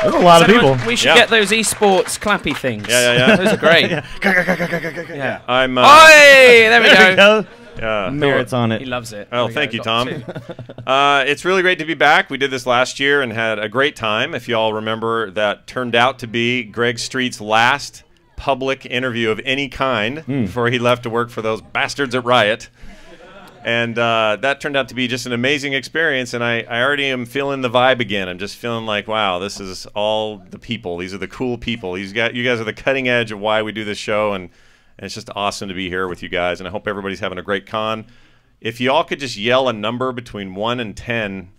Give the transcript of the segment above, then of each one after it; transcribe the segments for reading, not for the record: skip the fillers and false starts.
There's a lot of people. We should get those esports clappy things. Yeah. Those are great. Yeah. I'm. Oi! There we go. Merits on it. He loves it. Oh, thank you, Tom. It's really great to be back. We did this last year and had a great time. If you all remember, that turned out to be Greg Street's last public interview of any kind before he left to work for those bastards at Riot. And that turned out to be just an amazing experience, and I already am feeling the vibe again. I'm just feeling like, wow, this is all the people. These are the cool people. You guys are the cutting edge of why we do this show, and it's just awesome to be here with you guys, and I hope everybody's having a great con. If you all could just yell a number between 1 and 10.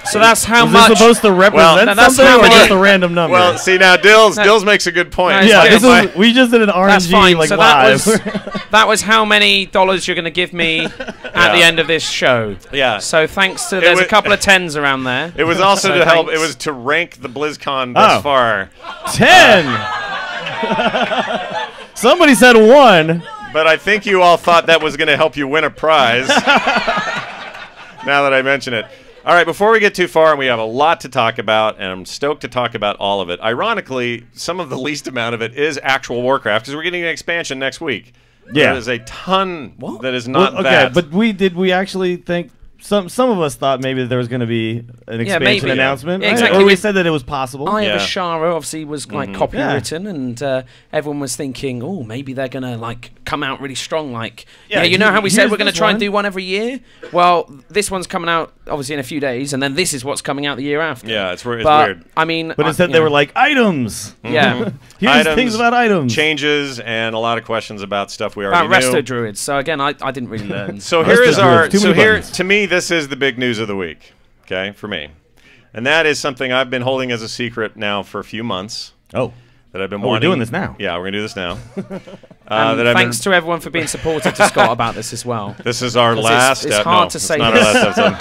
So that's how Is much. this supposed to represent something, or just a random number? Well, see now, Dills makes a good point. Yeah, we just did an RNG like so live. That was how many dollars you're going to give me at the end of this show. Yeah. So thanks to there's a couple of tens around there. It was also to help. It was to rank the BlizzCon thus far. 10. Somebody said 1. But I think you all thought that was going to help you win a prize. Now that I mention it. All right, before we get too far, and we have a lot to talk about, and I'm stoked to talk about all of it. Ironically, some of the least amount of it is actual Warcraft, because we're getting an expansion next week. Yeah. There's a ton that is not okay, that. but we actually think some of us thought maybe there was going to be an expansion announcement, yeah, exactly. Or we said that it was possible. Aya Bashara obviously was like copywritten, and everyone was thinking, oh, maybe they're going to like come out really strong. Like, you know how we said we're going to try and do one every year? Well, this one's coming out obviously in a few days, and then this is what's coming out the year after. Yeah, it's weird. I mean, but instead they were like items. Yeah, here's items, things about items, changes, and a lot of questions about stuff we already about knew. Resto Druids. So again, I didn't really learn. So here is our. So here, to me, this is the big news of the week. Okay, for me, and that is something I've been holding as a secret now for a few months. Oh. That I've been wanting. We're doing this now. Yeah, we're going to do this now. Thanks to everyone for being supportive to Scott about this as well. This is our last It's hard to say not our last episode.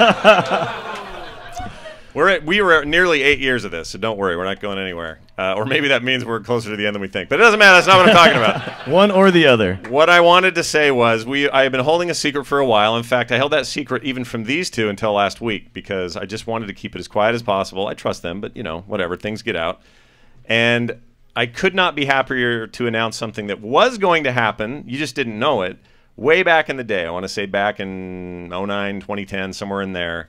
We were at nearly 8 years of this, so don't worry. We're not going anywhere. Or maybe that means we're closer to the end than we think. But it doesn't matter. That's not what I'm talking about. One or the other. What I wanted to say was I have been holding a secret for a while. In fact, I held that secret even from these two until last week because I just wanted to keep it as quiet as possible. I trust them, but, whatever. Things get out. And I could not be happier to announce something that was going to happen. You just didn't know it. Way back in the day, I want to say back in 2009, 2010, somewhere in there,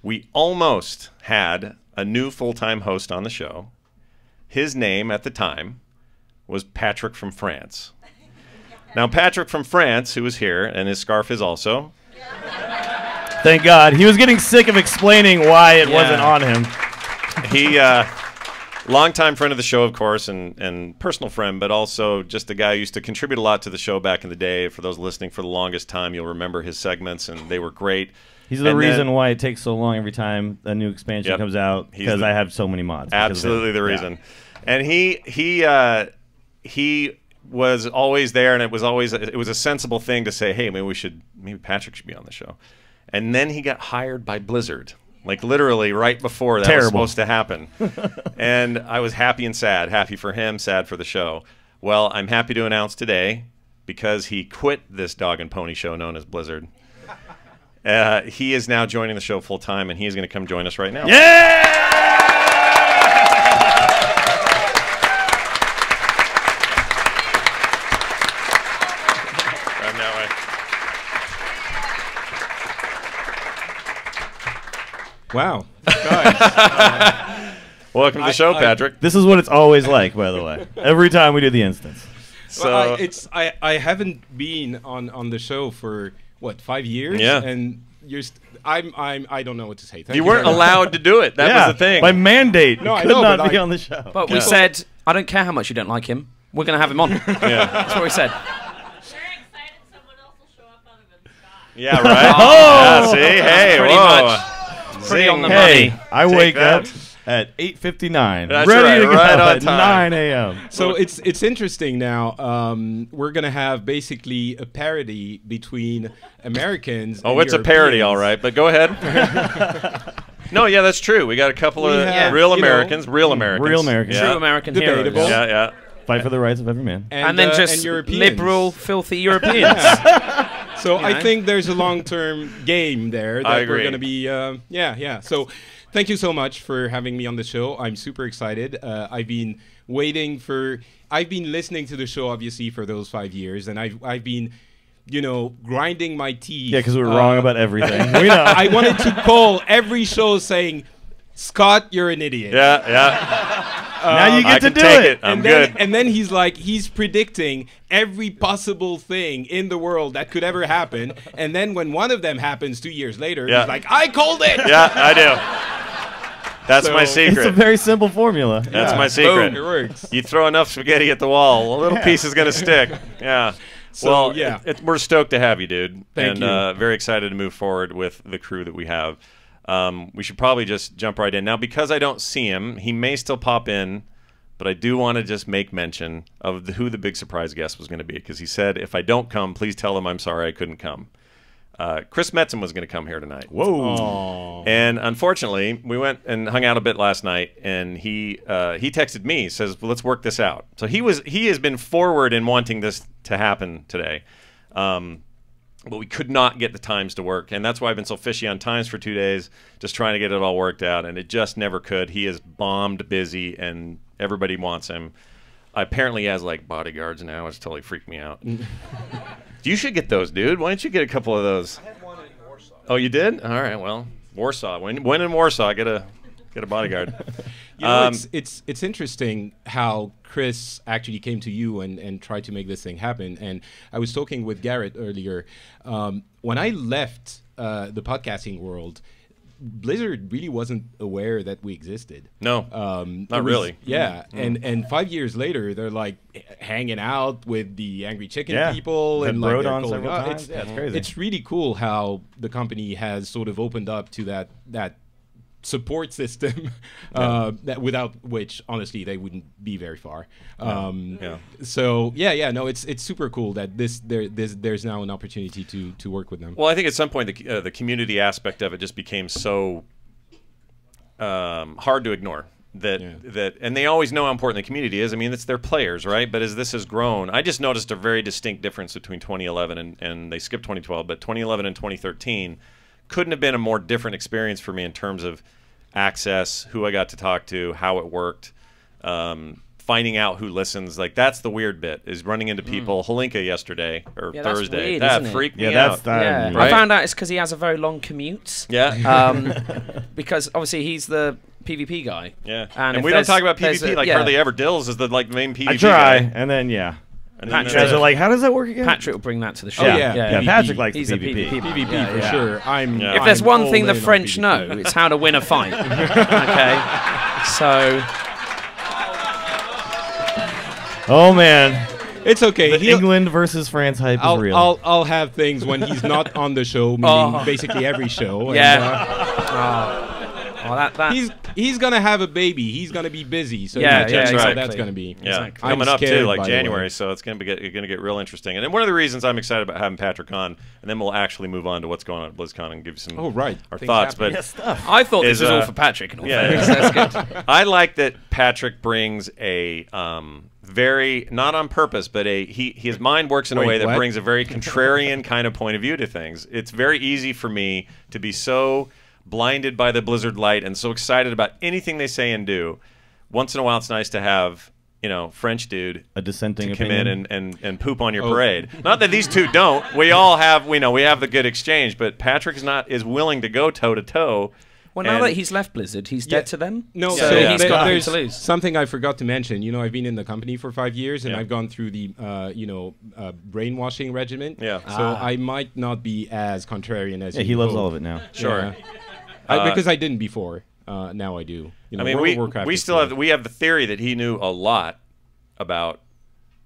we almost had a new full-time host on the show. His name at the time was Patrick from France. Now, Patrick from France, who was here, and his scarf is also. Thank God. He was getting sick of explaining why it wasn't on him. He... longtime friend of the show, of course, and personal friend, but also just a guy who used to contribute a lot to the show back in the day. For those listening for the longest time, you'll remember his segments, and they were great. He's the reason why it takes so long every time a new expansion comes out, because I have so many mods. Absolutely the reason. And he was always there, and it was a sensible thing to say, hey, maybe Patrick should be on the show. And then he got hired by Blizzard. Like literally right before that was supposed to happen. And I was happy and sad. Happy for him, sad for the show. Well, I'm happy to announce today, because he quit this dog and pony show known as Blizzard, he is now joining the show full time, and he is going to come join us right now. Yeah! Wow. Guys. Welcome to the show, Patrick. This is what it's always like, by the way. Every time we do the instance. So well, I haven't been on the show for what, 5 years? Yeah. And I don't know what to say. Thank you weren't allowed to do it. That was the thing. By mandate. No, you I could know, not be on the show. But we said, I don't care how much you don't like him. We're going to have him on. Yeah. That's what we said. Yeah, right. Yeah, see? Hey, pretty much. Pretty on the money. I wake up at 8:59, That's ready to go right on at time. 9 a.m. So it's interesting now. We're gonna have basically a parody between Americans. Oh, and it's a parody, Europeans. all right. But go ahead. No, yeah, that's true. We got a couple of real Americans. Real Americans. True American heroes. Debatable. Yeah. Fight for the rights of every man. And then just and Europeans. liberal, filthy Europeans. So I think there's a long-term game there that we're going to be, yeah. So thank you so much for having me on the show. I'm super excited. I've been listening to the show, obviously, for those 5 years, and I've been, grinding my teeth. Yeah, because we were wrong about everything. We know. I wanted to call every show saying, Scott, you're an idiot. Yeah. Now you get to do it. I'm good. And then he's predicting every possible thing in the world that could ever happen. And then when one of them happens 2 years later, he's like, I called it. Yeah, I do. That's my secret. It's a very simple formula. That's my secret. Boom, it works. You throw enough spaghetti at the wall, a little piece is going to stick. Yeah. So, we're stoked to have you, dude. Thank you. Very excited to move forward with the crew that we have. We should probably just jump right in. Now, because I don't see him, he may still pop in, but I do want to just make mention of who the big surprise guest was going to be, because he said, if I don't come, please tell him I'm sorry I couldn't come. Chris Metzen was going to come here tonight. Whoa. Aww. And unfortunately, we went and hung out a bit last night, and he texted me, says, well, let's work this out. So he has been forward in wanting this to happen today. But we could not get the times to work, and that's why I've been so fishy on times for 2 days, just trying to get it all worked out, and it just never could. He is bombed busy, and everybody wants him. Apparently he has, like, bodyguards now. It's totally freaked me out. You should get those, dude. Why don't you get a couple of those? I had one in Warsaw. Oh, you did? All right, well, Warsaw. When in Warsaw, get a bodyguard. It's interesting how Chris actually came to you and tried to make this thing happen. And I was talking with Garrett earlier. When I left the podcasting world, Blizzard really wasn't aware that we existed. No, not really. Yeah, and 5 years later, they're like hanging out with the Angry Chicken people and like on several times. It's crazy. It's really cool how the company has sort of opened up to that support system that without which honestly they wouldn't be very far. So no, it's super cool that there's now an opportunity to work with them. Well, I think at some point the community aspect of it just became so hard to ignore. And they always know how important the community is. I mean, it's their players, right? But as this has grown, I just noticed a very distinct difference between 2011 and they skipped 2012, but 2011 and 2013 couldn't have been a more different experience for me in terms of access, who I got to talk to, how it worked, finding out who listens. Like, that's the weird bit, is running into people. Holinka yesterday, or Thursday. That freaked me out. Right? I found out it's because he has a very long commute. Yeah. Because, obviously, he's the PvP guy. Yeah. And we don't talk about PvP like hardly ever. Dills is the main PvP I try, guy. and then, And Patrick, guys are like, how does that work again? Patrick will bring that to the show. Oh, yeah. Patrick likes He's PvP. PvP for sure. If there's one thing the French know, it's how to win a fight. Okay, so. Oh man, it's okay. The England versus France hype is real. I'll have things when he's not on the show, meaning basically every show. He's gonna have a baby. He's gonna be busy. So that's gonna be. Yeah, coming up too, like January. So it's gonna get real interesting. And then one of the reasons I'm excited about having Patrick on, and then we'll actually move on to what's going on at Blizzcon and give you some our thoughts. But I thought this was all for Patrick. That's good. I like that Patrick brings a very, not on purpose, but his mind works in a way that brings a very contrarian kind of point of view to things. It's very easy for me to be so blinded by the Blizzard light and so excited about anything they say and do. Once in a while, it's nice to have, French dude, a dissenting to come in and poop on your parade. Not that these two don't. We all have, we have the good exchange, but Patrick is willing to go toe to toe. Well, now that he's left Blizzard, he's dead to them. No, so he's got nothing to lose. Something I forgot to mention. I've been in the company for 5 years, and I've gone through the, brainwashing regimen. Yeah. So I might not be as contrarian as he loves all of it now. Sure. Because I didn't before. Now I do. I mean, we have the theory that he knew a lot about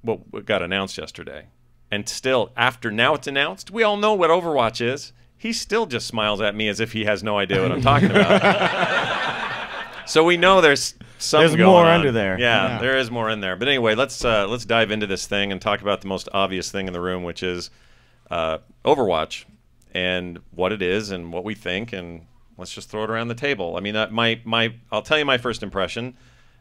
what got announced yesterday, and still now it's announced. We all know what Overwatch is. He still just smiles at me as if he has no idea what I'm talking about. So we know there's something going more on. under there. Yeah, there is more in there. But anyway, let's dive into this thing and talk about the most obvious thing in the room, which is Overwatch and what it is and what we think, and let's just throw it around the table. I mean, I'll tell you my first impression.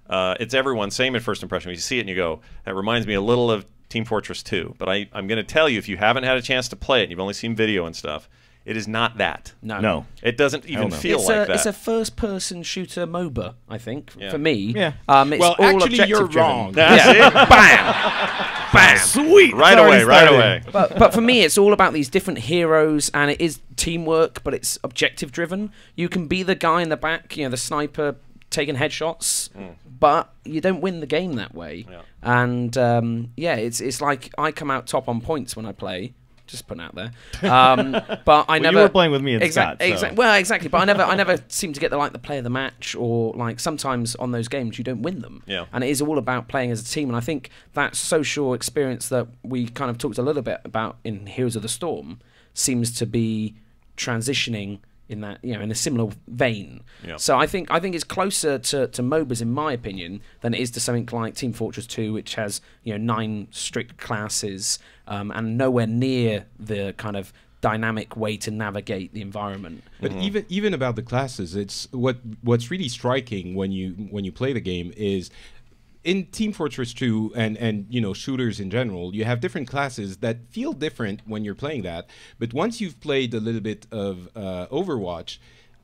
It's everyone's same first impression. When you see it and you go, that reminds me a little of Team Fortress 2. But I'm going to tell you, if you haven't had a chance to play it, and you've only seen video and stuff, it is not that. No. It doesn't even feel like that. It's a first-person shooter MOBA, I think, for me. Yeah. It's all actually, you're objective-driven. wrong. That's it. Bam! Bam! Sweet. Right away. But for me, it's all about these different heroes, and it is teamwork, but it's objective-driven. You can be the guy in the back, the sniper taking headshots, but you don't win the game that way. Yeah. And it's like I come out top on points when I play. Just putting out there, but I never. You were playing with me and Scott. Well, exactly. But I never seem to get the player of the match, or like sometimes on those games you don't win them. Yeah. And it is all about playing as a team. And I think that social experience that we kind of talked a little bit about in Heroes of the Storm seems to be transitioning in that, in a similar vein. Yep. So I think it's closer to MOBAs, in my opinion, than it is to something like Team Fortress 2, which has 9 strict classes and nowhere near the kind of dynamic way to navigate the environment. But even about the classes, it's what's really striking when you play the game is, in Team Fortress 2 and shooters in general, you have different classes that feel different when you're playing that. But once you've played a little bit of Overwatch,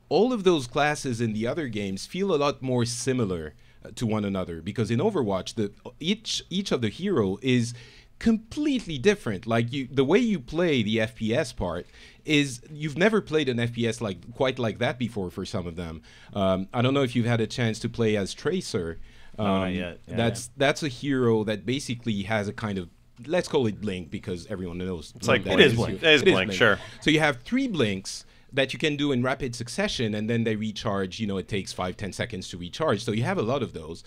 all of those classes in the other games feel a lot more similar to one another, because in Overwatch, each of the hero is completely different. Like the way you play the FPS part is, you've never played an FPS quite like that before for some of them. I don't know if you've had a chance to play as Tracer. Not yet. Yeah, that's a hero that basically has a kind of, let's call it blink, because everyone knows. It's like it is blink. It is blink, sure. So you have 3 blinks that you can do in rapid succession, and then they recharge. It takes 5-10 seconds to recharge. So you have a lot of those.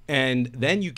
And then you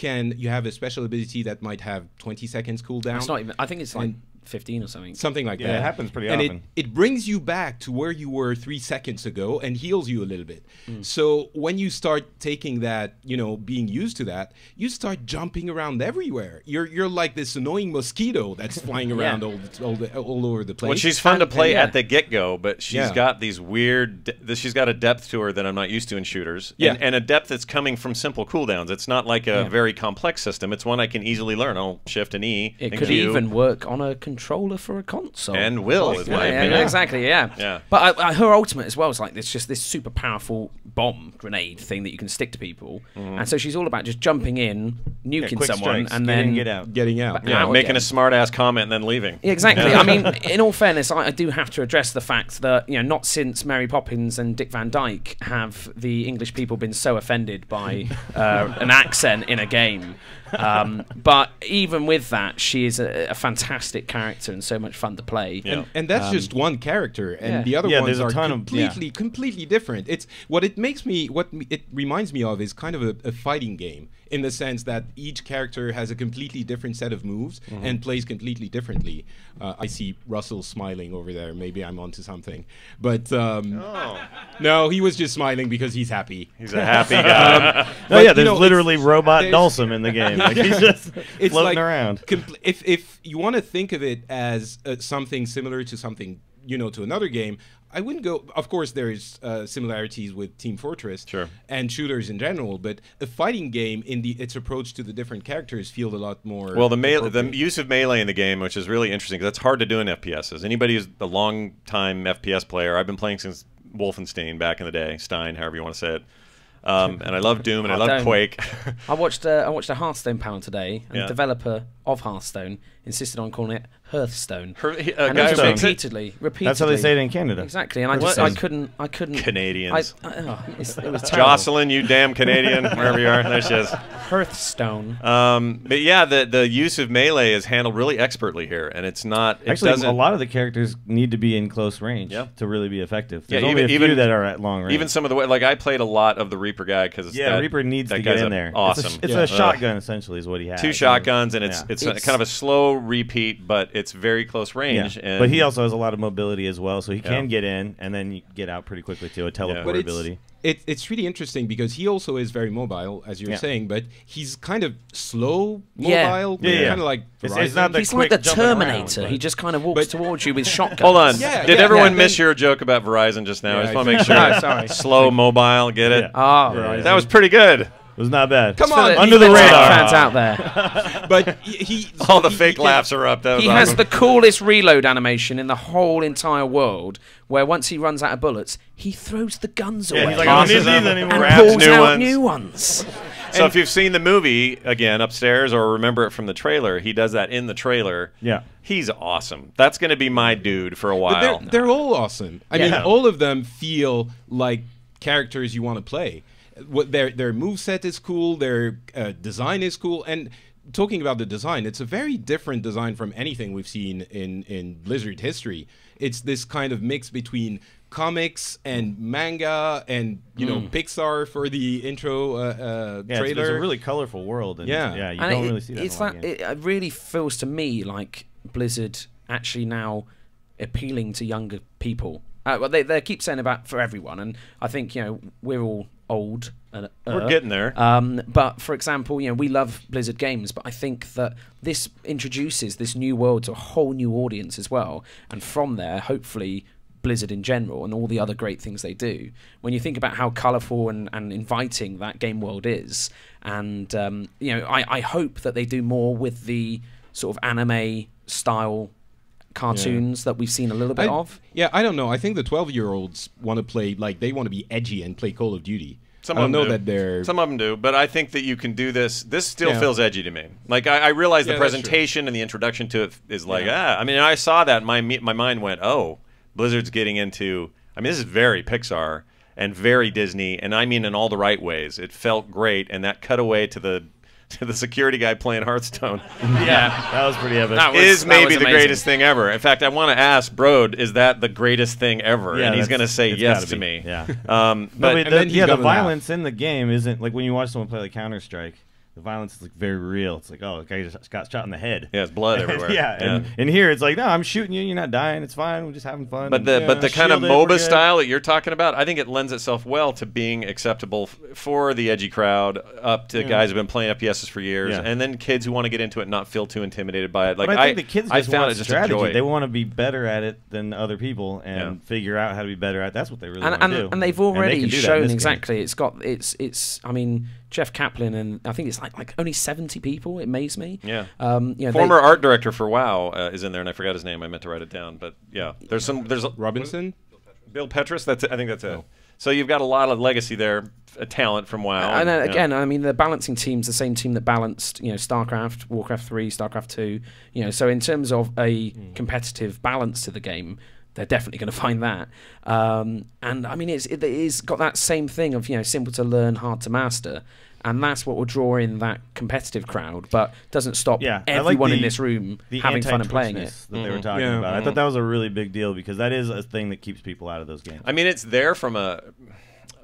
have a special ability that might have 20 seconds cooldown. It's not even. I think it's like 15 or something. Something like that. Yeah, it happens pretty often. And it brings you back to where you were 3 seconds ago and heals you a little bit. So when you start taking that, being used to that, you start jumping around everywhere. You're like this annoying mosquito that's flying around all over the place. Well, she's fun to play at the get-go, but she's got these weird... she's got a depth to her that I'm not used to in shooters. Yeah. And a depth that's coming from simple cooldowns. It's not like a very complex system. It's one I can easily learn. I'll shift and E. It could even work on a controller for a console. And will, is my opinion. Exactly, yeah. But her ultimate as well is like this, just this super powerful bomb grenade thing that you can stick to people. And so she's all about just jumping in, nuking someone, strikes, and then getting out. Making a smart-ass comment and then leaving. Yeah, exactly. I mean, in all fairness, I do have to address the fact that, not since Mary Poppins and Dick Van Dyke have the English people been so offended by an accent in a game. But even with that, she is a fantastic character and so much fun to play. Yeah. And that's just one character, and the other ones are completely different. It's what it reminds me of is kind of a fighting game, in the sense that each character has a completely different set of moves and plays completely differently. I see Russell smiling over there. Maybe I'm onto something, but no, he was just smiling because he's happy. He's a happy guy. There's literally robot Dulcim in the game. Like, he's just floating around. If you want to think of it as something similar to something, to another game, I wouldn't go. Of course, there's similarities with Team Fortress and shooters in general, but a fighting game in its approach to the different characters feel a lot more. Well, the use of melee in the game, which is really interesting, because that's hard to do in FPSs. Anybody who's a long-time FPS player, I've been playing since Wolfenstein back in the day, Stein, however you want to say it. And I love Doom and I love Quake. I watched a Hearthstone panel today, and the developer of Hearthstone insisted on calling it Hearthstone. Repeatedly. That's how they say it in Canada. Exactly, and I couldn't. Canadians. It was terrible. Jocelyn, you damn Canadian, wherever you are. There she is. Hearthstone. But yeah, the use of melee is handled really expertly here, and it's not. Actually, a lot of the characters need to be in close range to really be effective. There's only a few that are at long range. Even some of the like I played a lot of the Reaper guy because Reaper needs to get in there. Awesome. It's a shotgun essentially is what he has. 2 shotguns, and it's kind of a slow repeat, but it's very close range. Yeah. And but he also has a lot of mobility as well, so he can get in and then get out pretty quickly too. A teleport ability. It's really interesting because he also is very mobile, as you were saying, but he's kind of slow mobile. Kind of like it's not the he's like the Terminator. He just kind of walks towards you with shotguns. Hold on. Did everyone miss your joke about Verizon just now? I just want to make sure. Sorry. Slow mobile, get it? Verizon. That was pretty good. was not bad. Come on, under the radar fans out there. But all the fake laughs are up. He has the coolest reload animation in the whole entire world, where once he runs out of bullets, he throws the guns away. He's like, I don't need these anymore. And pulls out new ones. So if you've seen the movie again upstairs or remember it from the trailer, he does that in the trailer. Yeah. He's awesome. That's going to be my dude for a while. But they're all awesome. I mean, all of them feel like characters you want to play. What their moveset is cool, their design is cool, and talking about the design, it's a very different design from anything we've seen in Blizzard history. It's this kind of mix between comics and manga and Pixar for the intro trailer. It's a really colorful world. And you don't really see that. It's that it really feels to me like Blizzard actually now appealing to younger people. Well, they keep saying about for everyone, and I think we're all old. We're getting there. But for example, we love Blizzard games, but I think that this introduces this new world to a whole new audience as well, and from there, hopefully, Blizzard in general and all the other great things they do. When you think about how colourful and inviting that game world is, and I hope that they do more with the sort of anime style cartoons that we've seen a little bit of. Yeah, I don't know. I think the 12-year-olds want to play, like, they want to be edgy and play Call of Duty. Some of them do, but I think that you can do this. This still feels edgy to me. Like I realize the presentation and the introduction to it is like I mean, I saw that and my mind went, oh, Blizzard's getting into. I mean, this is very Pixar and very Disney, and I mean in all the right ways. It felt great, and that cutaway to the security guy playing Hearthstone. That was pretty epic. Is maybe the greatest thing ever. In fact, I want to ask Brode, is that the greatest thing ever? And he's going to say yes to me. Yeah. But the violence in the game isn't like when you watch someone play like Counter-Strike. The violence is like very real. It's like, oh, the guy just got shot in the head. Yeah, it's blood everywhere. And here it's like, no, I'm shooting you. You're not dying. It's fine. We're just having fun. But the kind of MOBA style that you're talking about, I think it lends itself well to being acceptable for the edgy crowd, up to guys who've been playing FPSs for years, and then kids who want to get into it and not feel too intimidated by it. Like but I think the kids just want strategy. Joy. They want to be better at it than other people and figure out how to be better at it. That's what they really want to do. And they've already shown exactly. It's. I mean, Jeff Kaplan, and I think it's like only 70 people. It amazed me. Yeah. Former art director for WoW is in there, and I forgot his name. I meant to write it down, but yeah, there's Robinson, Bill Petrus. I think that's it. So you've got a lot of legacy there, a talent from WoW. And again, I mean, the balancing team's the same team that balanced, StarCraft, Warcraft 3, StarCraft 2. So in terms of a competitive balance to the game, they're definitely going to find that. And I mean, it is got that same thing of simple to learn, hard to master, and that's what will draw in that competitive crowd, but doesn't stop everyone in this room having fun and playing it. That they were talking about. I thought that was a really big deal because that is a thing that keeps people out of those games. I mean, it's there from a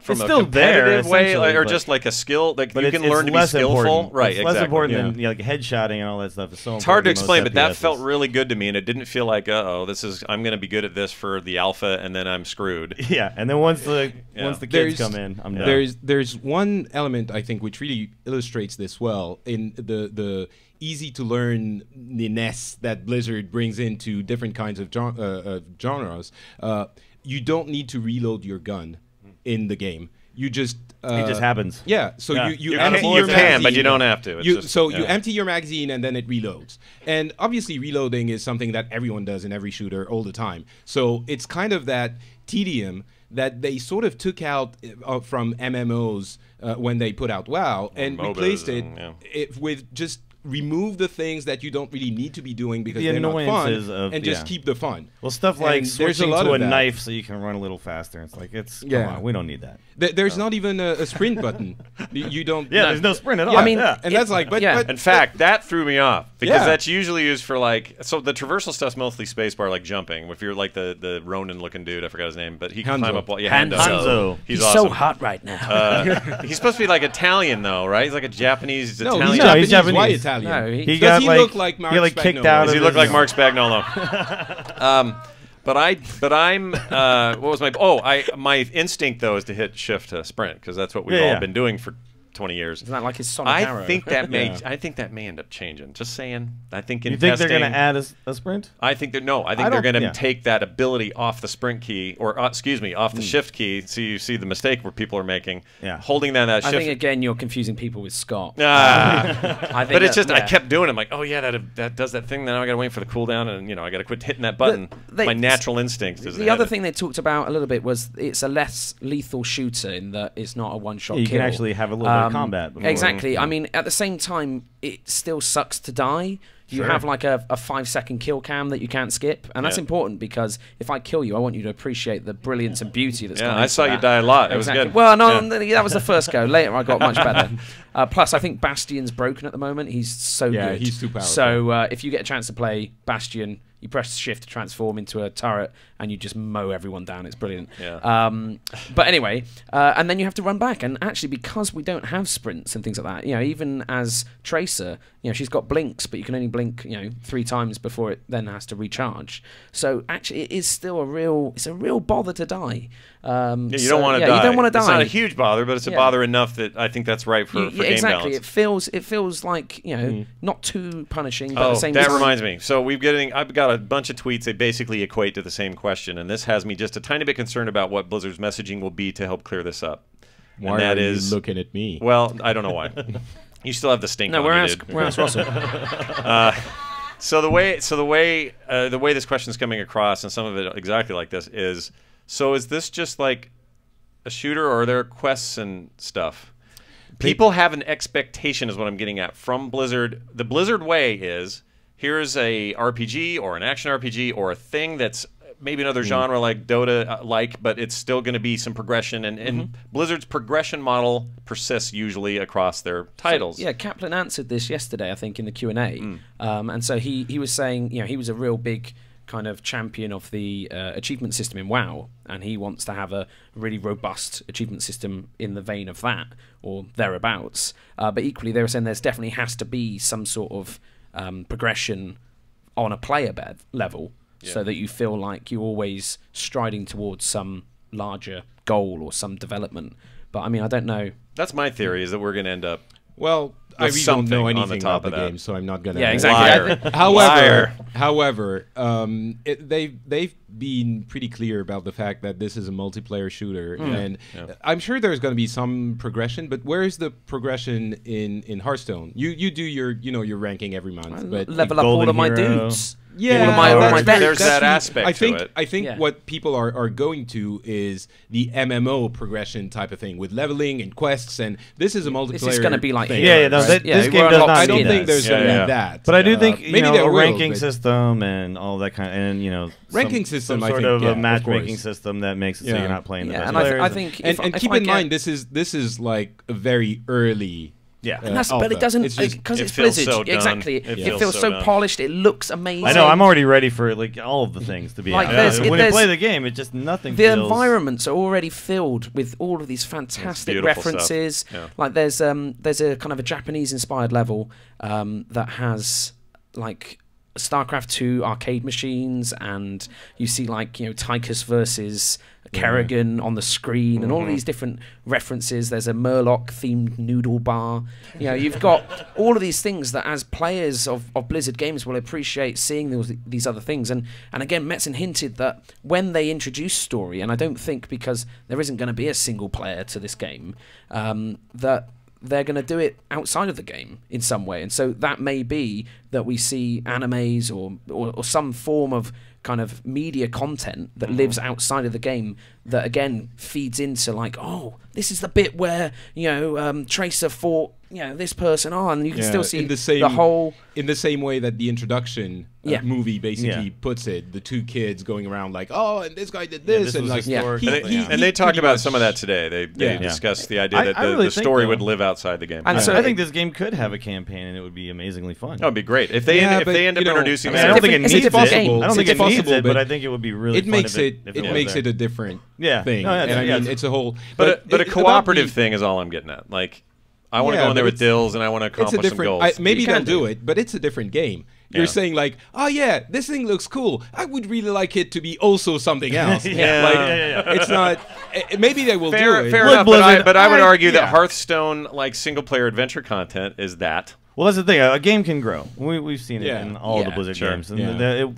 it's still competitive way, or just like a skill, like you can learn to be skillful. Right, it's less important than like headshotting and all that stuff. It's so it's hard to explain, but that felt really good to me, and it didn't feel like, I'm going to be good at this for the alpha, and then I'm screwed. Yeah, and then once the kids come in, I'm done. There's one element I think which really illustrates this well in the easy to learn-ness that Blizzard brings into different kinds of genres. You don't need to reload your gun in the game. You just it just happens. Yeah. So you empty your magazine. Can, but you don't have to. You empty your magazine and then it reloads. And obviously reloading is something that everyone does in every shooter all the time. So it's kind of that tedium that they sort of took out from MMOs when they put out WoW and replaced it with just remove the things that you don't really need to be doing because they're not fun, and just keep the fun. Well, stuff like switching to a knife so you can run a little faster. It's like, come on, we don't need that. There's not even a sprint button. You don't. Yeah, there's no sprint at all. I mean, and that's like, but in fact, that threw me off because that's usually used for so the traversal stuff's mostly spacebar, like jumping. If you're like the Ronin looking dude, I forgot his name, but he can climb up. Hanzo. He's awesome. So hot right now. He's supposed to be like Italian though, right? He's like a Japanese. No, Italian. he's Japanese. Why Italian? No, he got look like Mark Spagnuolo. Kicked out. Does he look like Mark Spagnuolo? But I'm what was my my instinct though is to hit shift to sprint because that's what we've all been doing for 20 years. Isn't that like his Sonic Arrow? I think that may end up changing. Just saying. I think in you think testing, they're going to add a sprint? I think they're going to take that ability off the sprint key, or excuse me, off the shift key. So you see the mistake where people are making. Yeah. Holding that shift. I think again you're confusing people with Scott. But it's just I kept doing it. I'm like, oh yeah, that does that thing. Now I got to wait for the cooldown, and I got to quit hitting that button. My natural instinct is the other thing they talked about a little bit was it's a less lethal shooter in that it's not a one-shot kill. You can actually have a little bit of combat. Exactly. I mean, at the same time, it still sucks to die. You have like a 5-second kill cam that you can't skip, and that's important because if I kill you, I want you to appreciate the brilliance and beauty that's gone into I saw that. you die a lot. It was good. Well, no, that was the first go. Later, I got much better. Plus, I think Bastion's broken at the moment. He's so good. Yeah, he's too powerful. So if you get a chance to play Bastion, you press shift to transform into a turret, and you just mow everyone down. It's brilliant. Yeah. But anyway, and then you have to run back. And actually, because we don't have sprints and things like that, even as Tracer, she's got blinks, but you can only blink, 3 times before it then has to recharge. So actually, it is still a real bother to die. You don't want to die. You don't want to die. It's not a huge bother, but it's a bother enough that I think that's right for game exactly. balance. It feels like not too punishing, but at the same time. That reminds me. So I've got a bunch of tweets. They basically equate to the same question, and this has me just a tiny bit concerned about what Blizzard's messaging will be to help clear this up. Why are you looking at me? Well, I don't know why. You still have the stink. No, on. we're asked Russell. So the way this question is coming across, and some of it exactly like this, is: so is this just like a shooter, or are there quests and stuff? People have an expectation, is what I'm getting at, from Blizzard. The Blizzard way is: here's a RPG or an action RPG or a thing that's maybe another genre like Dota, but it's still going to be some progression. And Blizzard's progression model persists usually across their titles. So, Kaplan answered this yesterday, I think, in the Q&A. And so he was saying, he was a real big kind of champion of the achievement system in WoW, and he wants to have a really robust achievement system in the vein of that, or thereabouts. But equally, they were saying there's definitely has to be some sort of progression on a player level, so that you feel like you're always striding towards some larger goal or some development. But I mean, I don't know. That's my theory, is that we're going to end up. Well, I really don't know anything about the that game, so I'm not going to. Yeah, exactly. However, they've been pretty clear about the fact that this is a multiplayer shooter, and I'm sure there's going to be some progression. But where is the progression in Hearthstone? You do your ranking every month, but level up all of my dudes. Yeah, there's that aspect to it. I think what people are going to is the MMO progression type of thing with leveling and quests, and this is a multiplayer. This is going to be like thing. This game does not. I don't think there's going to be that. But I do think maybe a ranking system and all that kind, and ranking system, some sort of a matchmaking system that makes it so you're not playing the best players. I think, and keep in mind, this is like a very early. Yeah, but it doesn't, because it's Blizzard. So exactly, it feels so polished. It looks amazing. I know. I'm already ready for all of the things to be like out. When you play the game, it just nothing. The environments are already filled with all of these fantastic references. Like there's a kind of a Japanese-inspired level that has like StarCraft 2 arcade machines, and you see Tychus versus Kerrigan on the screen, and all these different references. There's a Murloc themed noodle bar. You've got all of these things that as players of Blizzard games will appreciate seeing these other things. And again, Metzen hinted that when they introduce story, and I don't think because there isn't going to be a single player to this game, that they're going to do it outside of the game in some way. And so that may be that we see animes or some form of kind of media content that lives outside of the game that again feeds into this is the bit where Tracer fought this person and you can still see the whole in the same way that the introduction movie basically puts it, the two kids going around and this guy did this, and and they talked about some of that today. They discussed the idea that the story would live outside the game. And so I think this game could have a campaign, and it would be amazingly fun. That would be great if they end up introducing that. I don't think it needs it. I don't think it needs it, but I think it would be really fun. It makes it a different thing. Yeah. And I mean, it's a whole. But a cooperative thing is all I'm getting at. Like, I want to go in there with dills, and I want to accomplish some goals. Maybe they'll do it, but it's a different game. You're saying like, oh yeah, this thing looks cool. I would really like it to be also something else. It's not. Maybe they will do it. Fair enough. But I would argue that Hearthstone, like single-player adventure content, is that. Well, that's the thing. A game can grow. We've seen it in all the Blizzard games, and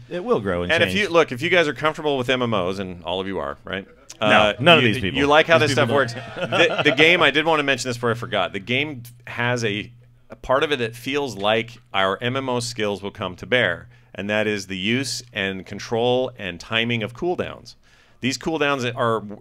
it will grow and change. If you guys are comfortable with MMOs, and all of you are, right? No, none of these people. You like how this stuff works. The game. I did want to mention this before I forgot. The game has a part of it that feels like our MMO skills will come to bear, and that is the use and control and timing of cooldowns. These cooldowns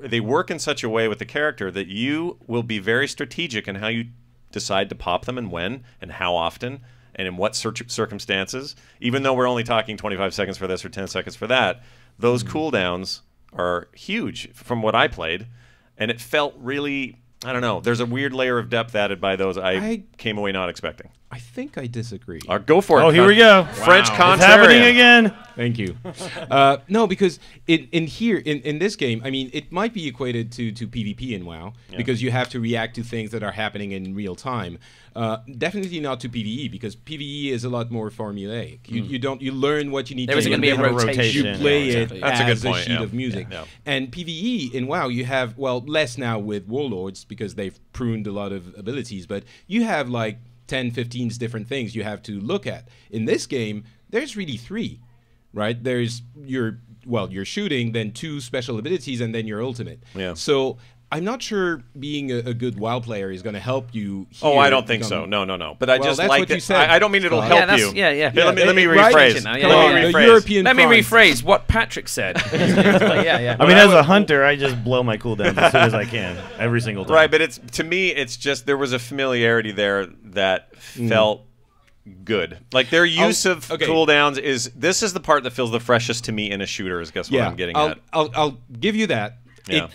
they work in such a way with the character that you will be very strategic in how you decide to pop them and when and how often and in what circumstances. Even though we're only talking 25 seconds for this or 10 seconds for that, those cooldowns are huge from what I played, and it felt really, I don't know, there's a weird layer of depth added by those I came away not expecting. I think I disagree. Go for it. Oh, here we go. French contrarian. It's happening again. Thank you. No, because in this game, I mean, it might be equated to PvP in WoW because you have to react to things that are happening in real time. Definitely not to PvE because PvE is a lot more formulaic. You learn what you need to do. There's going to be a rotation. You play it That's as a good point, sheet of music. And PvE in WoW, you have, well, less now with Warlords because they've pruned a lot of abilities, but you have like 10, 15 different things you have to look at. In this game, there's really 3, right? There's your shooting, then 2 special abilities, and then your ultimate. Yeah. So I'm not sure being a good WoW player is going to help you here. Oh, I don't think so. No. But I just like that. I don't mean it'll help you. Yeah. Let me rephrase. Let me rephrase what Patrick said. I mean, as a hunter, I just blow my cooldowns as soon as I can, every single time. Right, but to me, it's just there was a familiarity there that felt good. Like their use of cooldowns this is the part that feels the freshest to me in a shooter. Is guess what I'm getting at? I'll give you that. Yeah.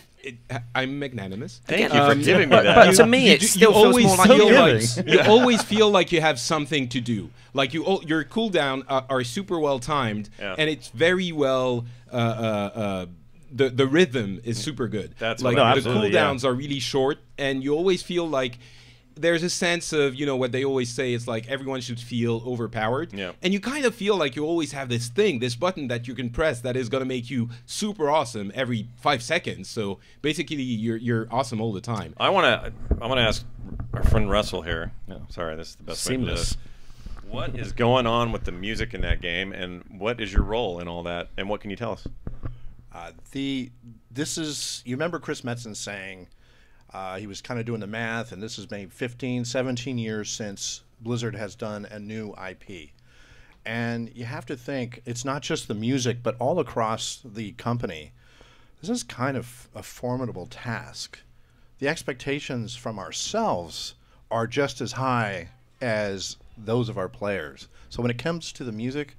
I'm magnanimous. Thank you for giving me that. But to me, it still feels more like you always feel like you have something to do. Like your cooldown are super well timed, and it's very well. The rhythm is super good. That's like the cooldowns are really short, and you always feel like there's a sense of, what they always say, it's like everyone should feel overpowered. Yeah. And you kind of feel like you always have this button that you can press that is going to make you super awesome every 5 seconds. So basically you're awesome all the time. I want to ask our friend Russell here. No, sorry, this is the best way to do this. What is going on with the music in that game, and what is your role in all that, and what can you tell us? You remember Chris Metzen saying he was kind of doing the math, and this is maybe 15, 17 years since Blizzard has done a new IP. And you have to think, it's not just the music, but all across the company. This is kind of a formidable task. The expectations from ourselves are just as high as those of our players. So when it comes to the music,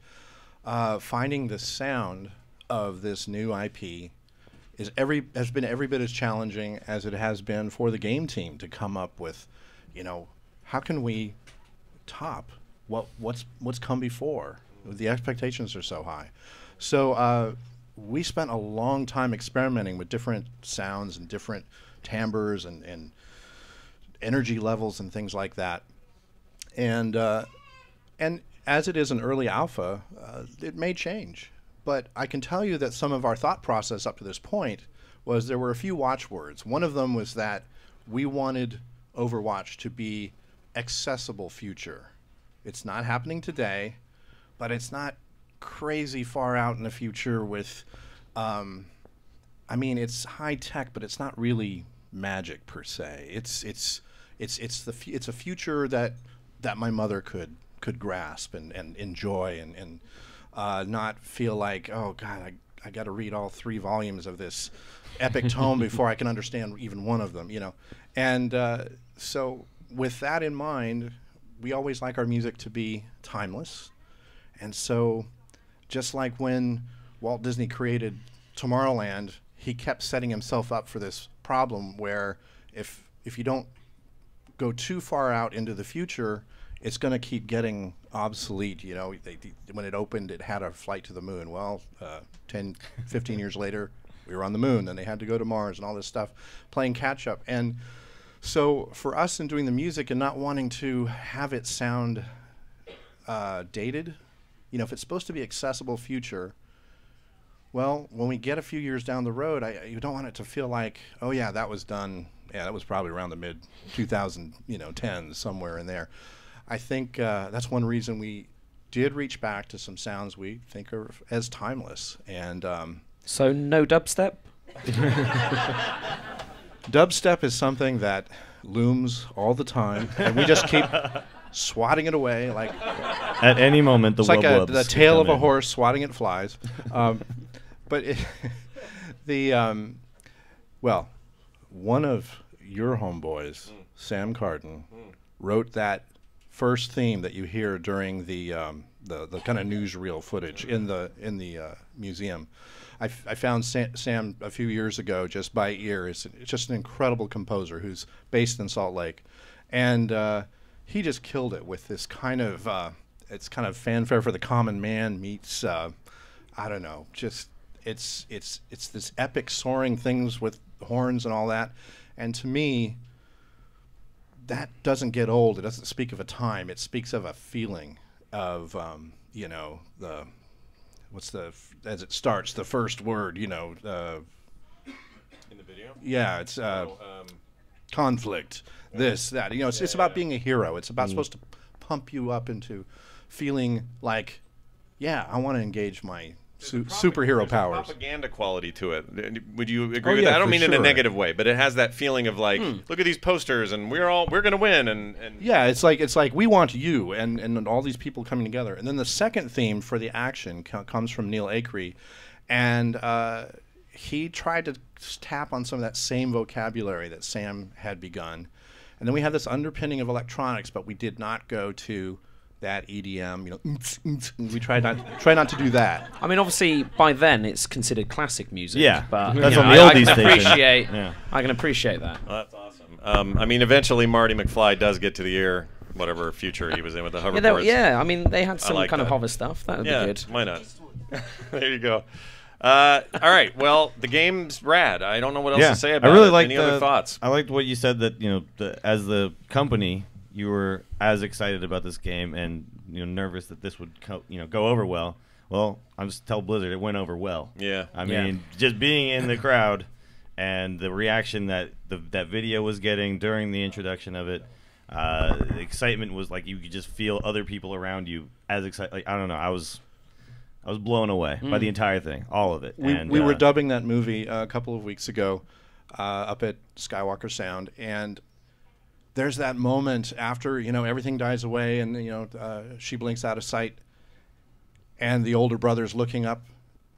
finding the sound of this new IP has been every bit as challenging as it has been for the game team to come up with, how can we top what's come before? The expectations are so high. So we spent a long time experimenting with different sounds and different timbres and energy levels and things like that. And as it is an early alpha, it may change. But I can tell you that some of our thought process up to this point was there were a few watchwords. One of them was that we wanted Overwatch to be accessible future. It's not happening today, but it's not crazy far out in the future with, it's high tech, but it's not really magic per se. It's a future that my mother could grasp and enjoy and not feel like, oh God, I got to read all 3 volumes of this epic tome before I can understand even one of them, And so with that in mind, we always like our music to be timeless. And so just like when Walt Disney created Tomorrowland, he kept setting himself up for this problem where if you don't go too far out into the future, it's going to keep getting obsolete. When it opened, it had a flight to the moon. Well, 10, 15 years later, we were on the moon. Then they had to go to Mars and all this stuff, playing catch up. And So for us in doing the music and not wanting to have it sound dated, you know, if it's supposed to be accessible future, well, when we get a few years down the road, you don't want it to feel like, oh yeah, that was done. Yeah, that was probably around the mid 2010s, somewhere in there. I think that's one reason we did reach back to some sounds we think are as timeless. And so no dubstep? Dubstep is something that looms all the time, and we just keep swatting it away. Like at any moment, it's like the tail of a horse swatting at flies. But well, one of your homeboys, Sam Carden, wrote that first theme that you hear during the kind of newsreel footage in the museum. I found Sam a few years ago just by ear. It's just an incredible composer who's based in Salt Lake, and he just killed it with this kind of it's kind of fanfare for the common man meets I don't know, just it's this epic soaring things with horns and all that, and to me that doesn't get old. It doesn't speak of a time. It speaks of a feeling of you know, as it starts, the first word, you know, in the video. Yeah, it's conflict. This, that. You know, it's about being a hero. It's about supposed to pump you up into feeling like, yeah, I want to engage my superhero powers. There's a propaganda quality to it. Would you agree with that? I don't mean in a negative way, but it has that feeling of like, look at these posters, and we're going to win. And yeah, it's like we want you, and all these people coming together. And then the second theme for the action comes from Neil Acree, and he tried to tap on some of that same vocabulary that Sam had begun. And then we have this underpinning of electronics, but we did not go to that EDM, you know, we try not to do that. I mean, obviously, by then it's considered classic music. Yeah, but that's on the oldies station. I can appreciate that. Well, that's awesome. I mean, eventually Marty McFly does get to the year, whatever future he was in with the hoverboards. Yeah, I mean, they had some kind of hover stuff. That would be good. Why not? There you go. All right. Well, the game's rad. I don't know what else to say about it. Any other thoughts? I liked what you said that, you know, as the company, you were as excited about this game and, you know, nervous that this would go over well. Well, I'm just tell Blizzard it went over well. Yeah. I mean, just being in the crowd and the reaction that that video was getting during the introduction of it, the excitement was like you could just feel other people around you as excited. Like, I don't know. I was blown away by the entire thing, all of it. We were dubbing that movie a couple of weeks ago up at Skywalker Sound, and there's that moment after, you know, everything dies away and, you know, she blinks out of sight, and the older brother's looking up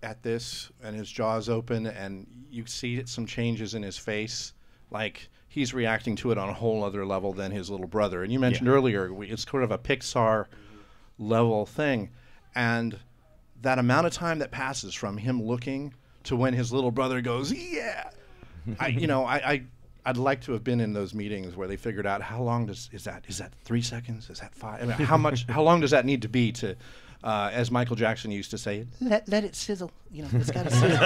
at this, and his jaw's open, and you see some changes in his face, like he's reacting to it on a whole other level than his little brother. And you mentioned earlier, it's sort of a Pixar level thing, and that amount of time that passes from him looking to when his little brother goes, yeah, I'd like to have been in those meetings where they figured out how long is that 3 seconds? Is that 5? I mean, how long does that need to be to, as Michael Jackson used to say, let it sizzle. You know, it's got to sizzle.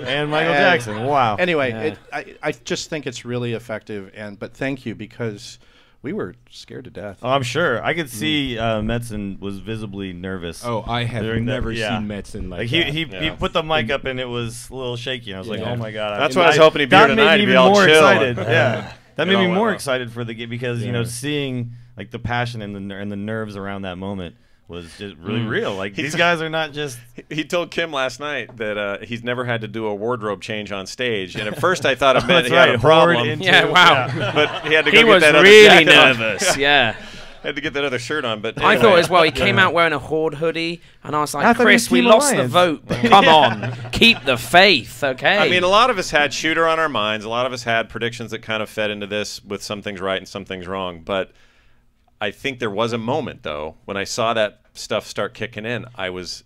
And Michael Jackson. Wow. Anyway, I just think it's really effective, but thank you, because we were scared to death. Oh, I'm sure. I could see Metzen was visibly nervous. Oh, I have never seen Metzen like that. He put the mic up and it was a little shaky. And I was like, oh my god. That's why I was hoping he'd be here tonight to be all chill. Excited. Yeah, that made me more excited for the game because you know, seeing like the passion and the nerves around that moment was just really real. Like, these guys are not just... He told Kim last night that he's never had to do a wardrobe change on stage. And at first I thought it meant he had a problem. Yeah, wow. But he had to go get that other really nervous. Yeah. Had to get that other shirt on. But anyway. I thought as well, he came out wearing a Horde hoodie, and I was like, Chris, we lost the vote, but come on, keep the faith, okay? I mean, a lot of us had Shooter on our minds. A lot of us had predictions that kind of fed into this with some things right and some things wrong. But I think there was a moment, though, when I saw that stuff start kicking in, I was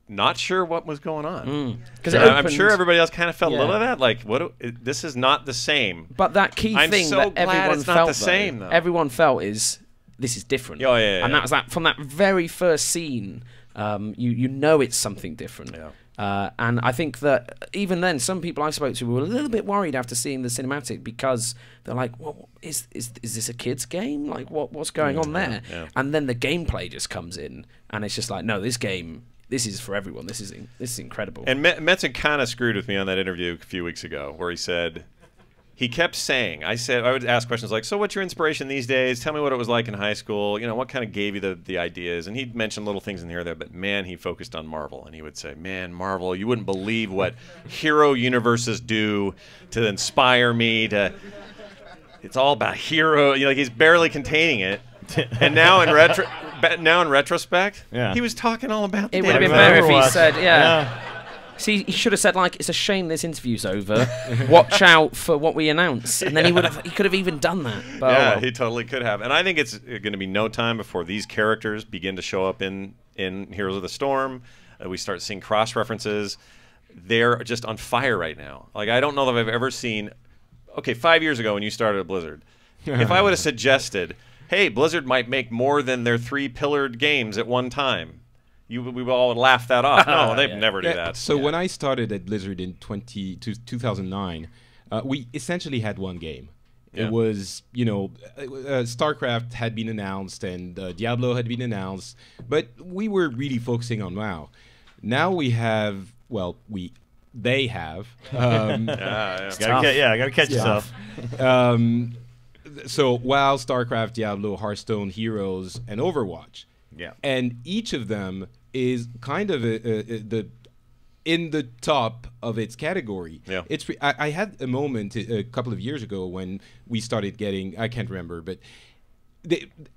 not sure what was going on. Because I'm sure everybody else kind of felt a little of that. Like, this is not the same. But that key thing that everyone felt, everyone felt is this is different. And that was from that very first scene. You know it's something different. And I think that even then, some people I spoke to were a little bit worried after seeing the cinematic because they're like, "Well, is this a kid's game? Like, what's going on there?" Yeah. And then the gameplay just comes in, and it's just like, "No, this is for everyone. This is incredible." And Metzen kind of screwed with me on that interview a few weeks ago, where he said. He kept saying, I would ask questions like, so what's your inspiration these days? Tell me what it was like in high school. You know, what kind of gave you the ideas? And he'd mention little things in here or there, but man, he focused on Marvel. And he would say, man, Marvel, you wouldn't believe what hero universes do to inspire me. It's all about hero. You know, like he's barely containing it. And now in retrospect, he was talking all about the It would have been better if he said, See, he should have said, like, it's a shame this interview's over. Watch out for what we announce. And then he could have even done that. But yeah, he totally could have. And I think it's going to be no time before these characters begin to show up in Heroes of the Storm. We start seeing cross-references. They're just on fire right now. Like, I don't know that I've ever seen... Okay, 5 years ago when you started at Blizzard, if I would have suggested, hey, Blizzard might make more than their 3-pillared games at one time, we would all laugh that off. No, they'd never do that. So when I started at Blizzard in 2009, we essentially had one game. It was, StarCraft had been announced and Diablo had been announced, but we were really focusing on WoW. Now we have, they have. Gotta catch yourself. So WoW, StarCraft, Diablo, Hearthstone, Heroes, and Overwatch. Yeah. And each of them is kind of in the top of its category. Yeah. I had a moment a couple of years ago when we started getting, I can't remember, but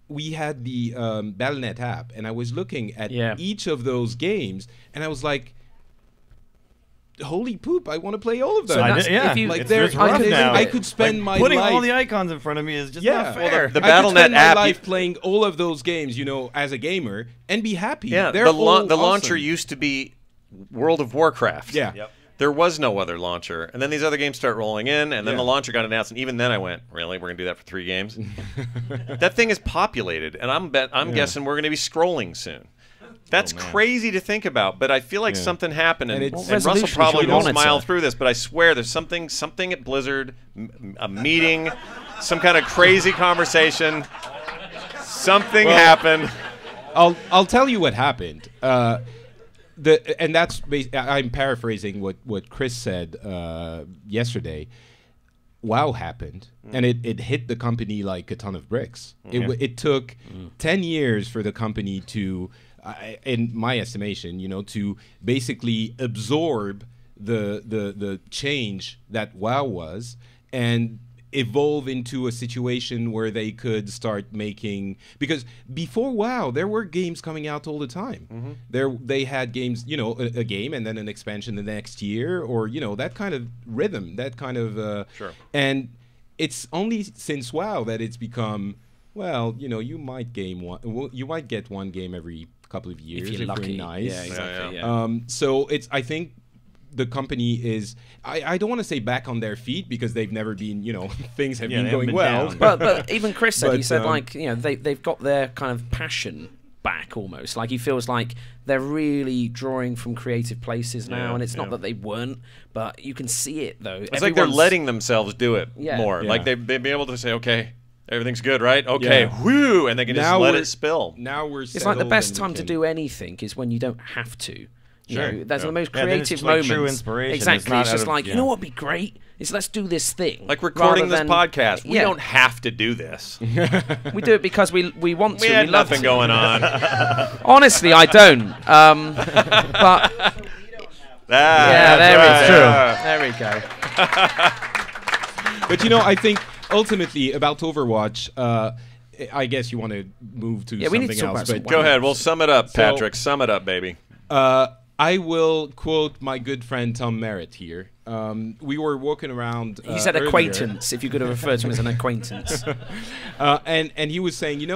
we had the Battle.net app, and I was looking at each of those games, and I was like, holy poop, I want to play all of them. So I could spend my putting life... all the icons in front of me is just not fair. The Battle.net app... my life playing all of those games, as a gamer, and be happy. Yeah, the launcher used to be World of Warcraft. Yeah. Yep. There was no other launcher. And then these other games start rolling in, and then the launcher got announced, and even then I went, really? We're going to do that for 3 games? That thing is populated, and I'm guessing we're going to be scrolling soon. That's crazy to think about, but I feel like something happened, and Russell probably won't smile through this, but I swear there's something at Blizzard, a meeting, some kind of crazy conversation, something happened. I'll tell you what happened. And that's I'm paraphrasing what Chris said yesterday. WoW happened, and it hit the company like a ton of bricks. It took 10 years for the company to, in my estimation, to basically absorb the change that WoW was and evolve into a situation where they could start making, because before WoW there were games coming out all the time. They had games, a game and then an expansion the next year, or that kind of rhythm, that kind of and it's only since WoW that it's become, you might get one game every couple of years if you're lucky. Nice. Yeah, exactly. So I think the company is, I don't want to say back on their feet, because they've never been, things have been going well. But even Chris said, he said, they've got their kind of passion back almost. Like, he feels like they're really drawing from creative places now, and it's not that they weren't, but you can see it, though. It's like they're letting themselves do it more. Like, they'd be able to say, okay, everything's good, right? Okay, whoo, and they can just let it spill. Now it's like the best time to do anything is when you don't have to. That's the most creative moment. True inspiration. Exactly. It's just like, you know what would be great? Is let's do this thing. Like recording this podcast. We don't have to do this. We do it because we want to. We had nothing going on. Honestly, I don't. But there we go. But I think ultimately about Overwatch, I guess you want to move to something else. But go ahead. We'll sum it up, Patrick. Sum it up, baby. I will quote my good friend Tom Merritt here. We were walking around. He said acquaintance, if you could have referred to him as an acquaintance. And he was saying,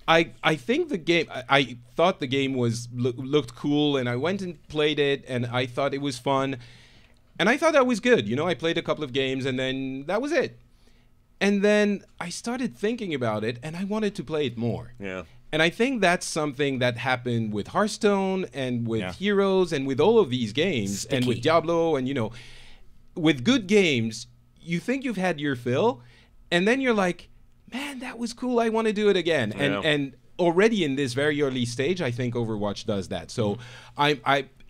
I think the game, I thought the game looked cool, and I went and played it, and I thought it was fun. And I thought that was good. I played a couple of games, and then that was it. And then I started thinking about it, and I wanted to play it more. Yeah. And I think that's something that happened with Hearthstone and with Heroes and with all of these games and with Diablo and, you know, with good games, you think you've had your fill, and then you're like, man, that was cool. I want to do it again. And already in this very early stage, I think Overwatch does that. So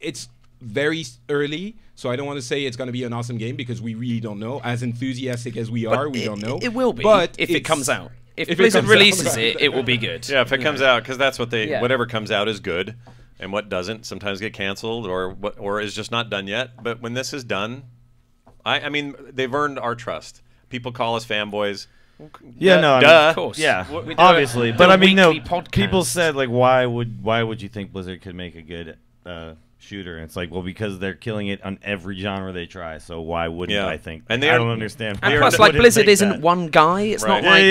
it's very early, so I don't want to say it's going to be an awesome game because we really don't know. As enthusiastic as we are, we don't know. It will be, but if it comes out. If Blizzard releases it will be good. Yeah, if it comes out, because that's what they whatever comes out is good, and what doesn't sometimes get canceled or is just not done yet. But when this is done, I mean, they've earned our trust. People call us fanboys. Yeah, no, I mean, of course. Yeah, obviously. But I mean, no. People said like, why would you think Blizzard could make a good shooter? And it's like, well, because they're killing it on every genre they try. So why wouldn't I think? And I don't understand. And plus, like Blizzard isn't one guy. It's not like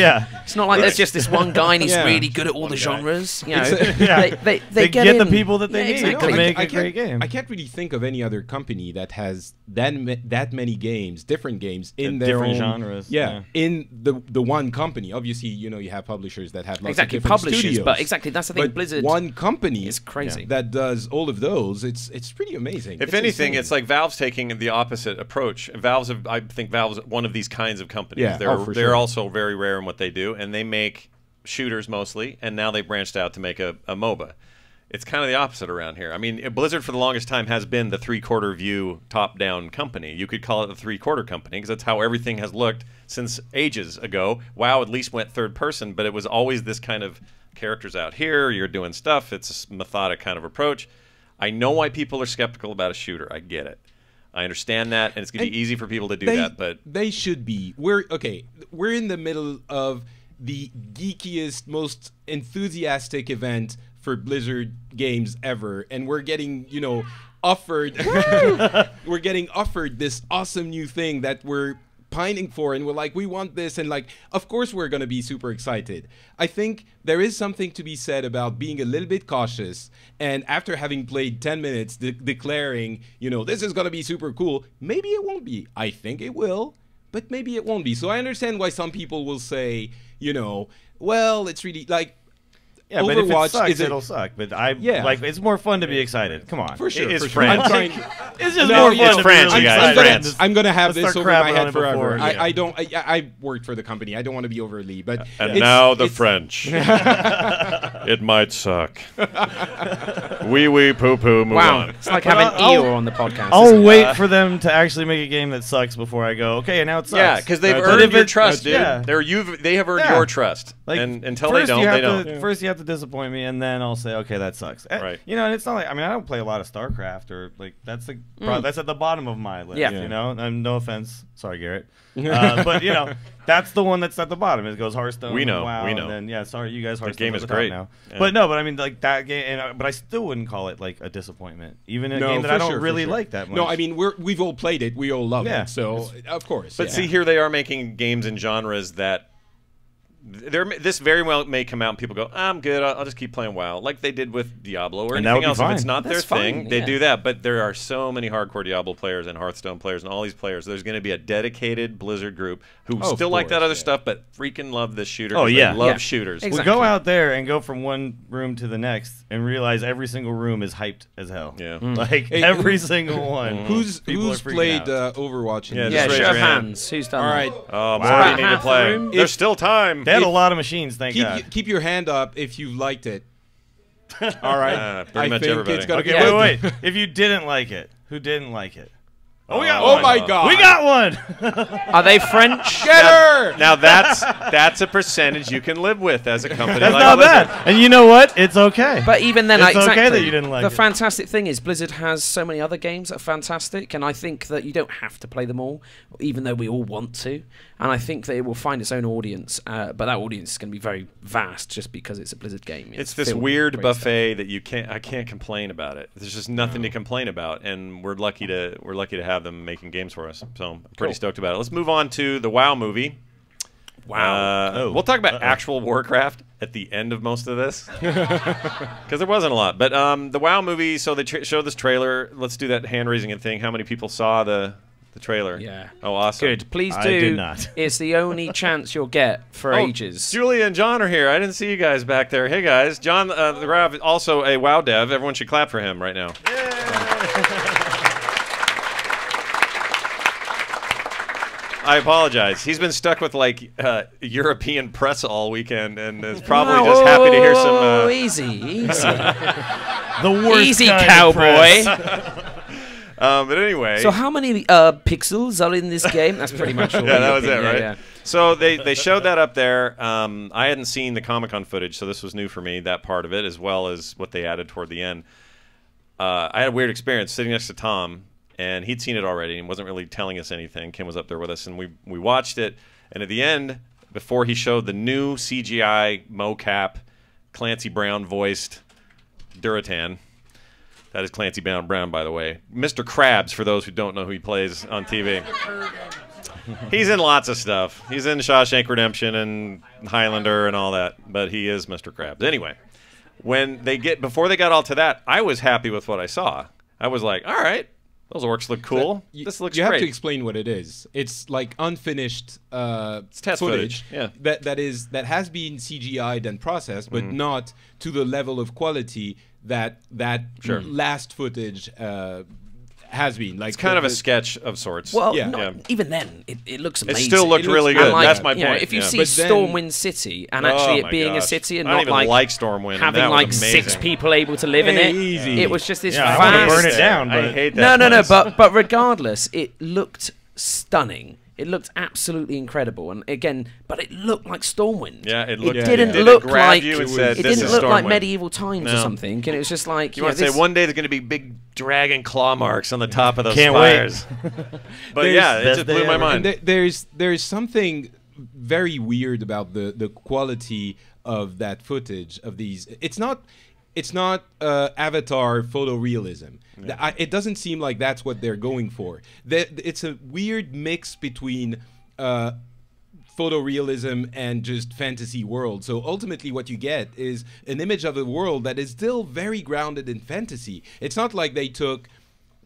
it's not like there's just this one guy and he's really good at all the genres. You know, they get the people that they need to make a great game. I can't really think of any other company that has that many games, different games in their different own genres. Yeah, in the one company. Obviously, you know, you have publishers that have lots of different publishers, studios, but that's the thing. But Blizzard, one company is crazy that does all of those. It's pretty amazing. If anything, it's like Valve's taking the opposite approach. I think Valve's one of these kinds of companies. Yeah, they're also very rare in what they do, and they make shooters mostly, and now they branched out to make a MOBA. It's kind of the opposite around here. I mean, Blizzard for the longest time has been the three-quarter view, top-down company. You could call it the three-quarter company because that's how everything has looked since ages ago. WoW at least went third person, but it was always this kind of characters out here, you're doing stuff. It's a methodic kind of approach. I know why people are skeptical about a shooter. I get it. I understand that, and it's going to be easy for people to do that, but they should be. We're in the middle of the geekiest, most enthusiastic event for Blizzard games ever, and we're getting, you know, offered we're getting offered this awesome new thing that we're pining for, and we're like, we want this, and like, of course we're going to be super excited. I think there is something to be said about being a little bit cautious, and after having played 10 minutes declaring, you know, this is going to be super cool, maybe it won't be. I think it will, but maybe it won't be. So I understand why some people will say, you know, well, it's really like, yeah, Overwatch, but if it sucks, it'll suck. But like, it's more fun to be excited. Come on, for sure. It's for friends. Sure. It's just more fun. It's friends, you guys. I'm gonna have this over my head forever. Before, I worked for the company. I don't want to be overly, but and now the French. It might suck. Wee poo poo. Move on. It's like having Eeyore on the podcast. I'll wait for them to actually make a game that sucks before I go. Okay, and now it sucks. Yeah, because they've earned your trust, dude. They have earned your trust. Like, and until they don't, they don't. First, you have to disappoint me, and then I'll say, okay, that sucks. Right. You know, and it's not like, I mean, I don't play a lot of StarCraft, or like that's that's at the bottom of my list. Yeah. You know, no offense, sorry, Garrett, but you know, that's the one that's at the bottom. It goes Hearthstone. We know. WoW, We know. And then sorry, you guys. Hearthstone game is great now. Yeah. But I mean, like that game, but I still wouldn't call it like a disappointment, even a game that I don't really like that much. No, I mean, we've all played it. We all love it. So of course. But see, here they are making games in genres that. This very well may come out and people go, I'm good, I'll just keep playing WoW, like they did with Diablo or anything else. If it's not their thing, they do that. But there are so many hardcore Diablo players and Hearthstone players and all these players. There's going to be a dedicated Blizzard group who still like that other stuff, but freaking love this shooter. Oh yeah, they love shooters. Exactly. We'll go out there and go from one room to the next and realize every single room is hyped as hell. Yeah, like every single one. Who's played Overwatch? Yeah, show of hands. Who's done? All right. Oh, more you need to play. There's still time. They had a lot of machines. Thank God. Keep your hand up if you've liked it. All right. Pretty much everybody. It's gonna okay, wait. If you didn't like it, who didn't like it? Oh, we got one. Oh my God. We got one. Are they French? Get her! Now that's a percentage you can live with as a company. That's like not Blizzard. bad. And you know what? It's okay. But even then, it's exactly, okay that you didn't like the it. fantastic thing is Blizzard has so many other games that are fantastic, and I think that you don't have to play them all, even though we all want to. And I think that it will find its own audience, but that audience is going to be very vast just because it's a Blizzard game. It's this weird buffet that I can't complain about it. There's just nothing to complain about, and we're lucky to have them making games for us. So I'm pretty stoked about it. Let's move on to the WoW movie. Wow. We'll talk about actual Warcraft at the end of most of this because there wasn't a lot. But the WoW movie. So they showed this trailer. Let's do that hand raising thing. How many people saw the The trailer. Yeah. Oh, awesome. Good. Please do. I did not. It's the only chance you'll get for ages. Julia and John are here. I didn't see you guys back there. Hey, guys. John the Rav, also a WoW dev. Everyone should clap for him right now. I apologize. He's been stuck with like European press all weekend, and is probably just happy to hear some. Easy. The worst Easy, kind cowboy. But anyway. So how many pixels are in this game? That's pretty much all. Yeah, that was it, right? Yeah. So they showed that up there. I hadn't seen the Comic-Con footage, so this was new for me, that part of it, as well as what they added toward the end. I had a weird experience sitting next to Tom, and he'd seen it already and wasn't really telling us anything. Kim was up there with us, and we watched it. And at the end, before he showed the new CGI mocap, Clancy Brown-voiced Duratan. That is Clancy Brown, by the way. Mr. Krabs, for those who don't know who he plays on TV. He's in lots of stuff. He's in Shawshank Redemption and Highlander and all that, but he is Mr. Krabs. Anyway, before they got all to that, I was happy with what I saw. I was like, all right, those orcs look cool. This looks great. You have to explain what it is. It's like unfinished it's test footage. Yeah. that has been CGI'd and processed, but not to the level of quality that last footage has been. Like it's kind of a sketch of sorts. Well, even then, it looks amazing. It still looked really good. Like, that's my point. If you see Stormwind City and actually it being a city and I not don't even like Stormwind, having like 6 people able to live in it, it was just this fast. I want to burn it down. But I hate that. No. But regardless, it looked stunning. It looked absolutely incredible, and again, but it looked like Stormwind. Yeah, it looked. It didn't look like it didn't look like medieval times or something. And it was just like you want to say one day there's going to be big dragon claw marks on the top of those Can't spires. Wait. But yeah, it just blew my mind. And there's something very weird about the quality of that footage of these. It's not Avatar photorealism. Yeah. It doesn't seem like that's what they're going for. It's a weird mix between photorealism and just fantasy world. So ultimately what you get is an image of a world that is still very grounded in fantasy. It's not like they took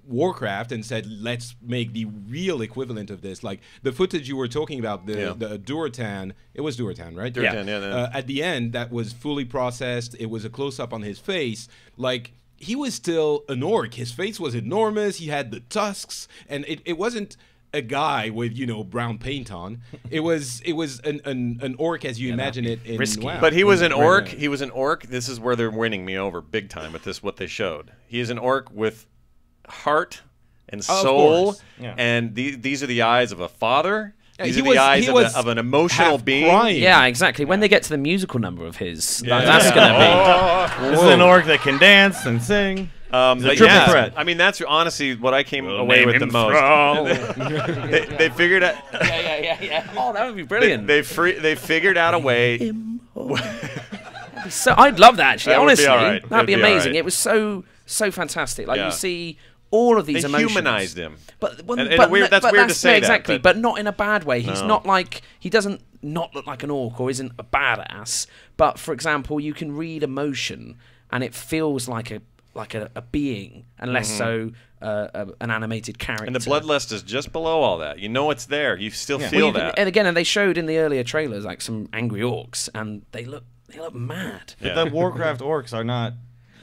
Warcraft and said, let's make the real equivalent of this. Like the footage you were talking about, the Duratan, it was Duratan, right? Duratan, yeah. At the end, that was fully processed. It was a close-up on his face. Like, he was still an orc. His face was enormous. He had the tusks. And it wasn't a guy with, brown paint on. It was an orc as you imagine it in WoW. But he was an orc. He was an orc. This is where they're winning me over big time with this, what they showed. He is an orc with heart and soul, and these are the eyes of a father. These are the eyes of an emotional being. Crying. Yeah, exactly. When they get to the musical number of his, that's going to be. This is an orc that can dance and sing. But yeah, threat. I mean, that's honestly what I came away with the most. They figured out. Yeah. Oh, that would be brilliant. They figured out a way. So I'd love that actually. That honestly, right. that'd be amazing. Right. It was so fantastic. Like you see all of these emotions. They humanized him. But that's weird to say exactly, that. but not in a bad way. He's not like he doesn't not look like an orc or isn't a badass. But for example, you can read emotion and it feels like a being, and less so an animated character. And the bloodlust is just below all that. You know it's there. You still feel that. And they showed in the earlier trailers like some angry orcs, and they look mad. But the Warcraft orcs are not.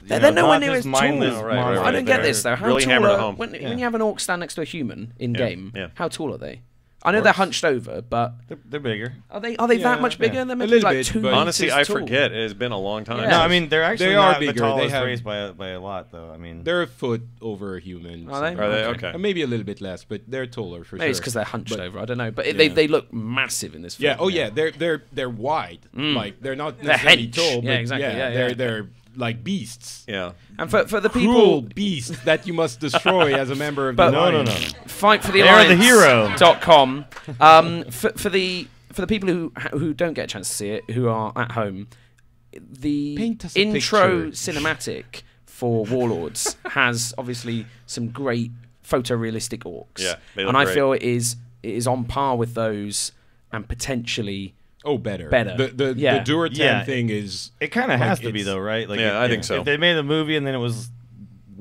They're nowhere near as mindless tall. Right. I don't get this though. How really tall hammer when you have an orc stand next to a human in game? Yeah. How tall are they? I know they're hunched over, but they're bigger. Are they that much bigger? They're little like bit, 2 but honestly, I meters tall. forget. It has been a long time. Yeah. No, I mean they're actually They are not bigger. the tallest They have- race by a lot, though. I mean, They're a foot over a human. Are they? Are they? Okay. Maybe a little bit less, but they're taller for Maybe sure. it's because they're hunched over. I don't know, but Yeah. they look massive in this film. Yeah. Oh yeah. They're wide. Like they're not They're necessarily hench. tall. But Yeah, exactly. They're like beasts. Yeah. And for the Cruel people, beasts that you must destroy as a member of the But- line. no. Fight for the They are the Alliance hero. .com. For the people who don't get a chance to see it, who are at home, the Paint us a intro picture. cinematic for Warlords has obviously some great photorealistic orcs. Yeah, they look and I great. feel it is on par with those and potentially Oh, better. Better. The Yeah. Duratan Yeah. thing is. It kind of like has to be it's- though, right? Like Yeah, I think so. If they made a movie and then it was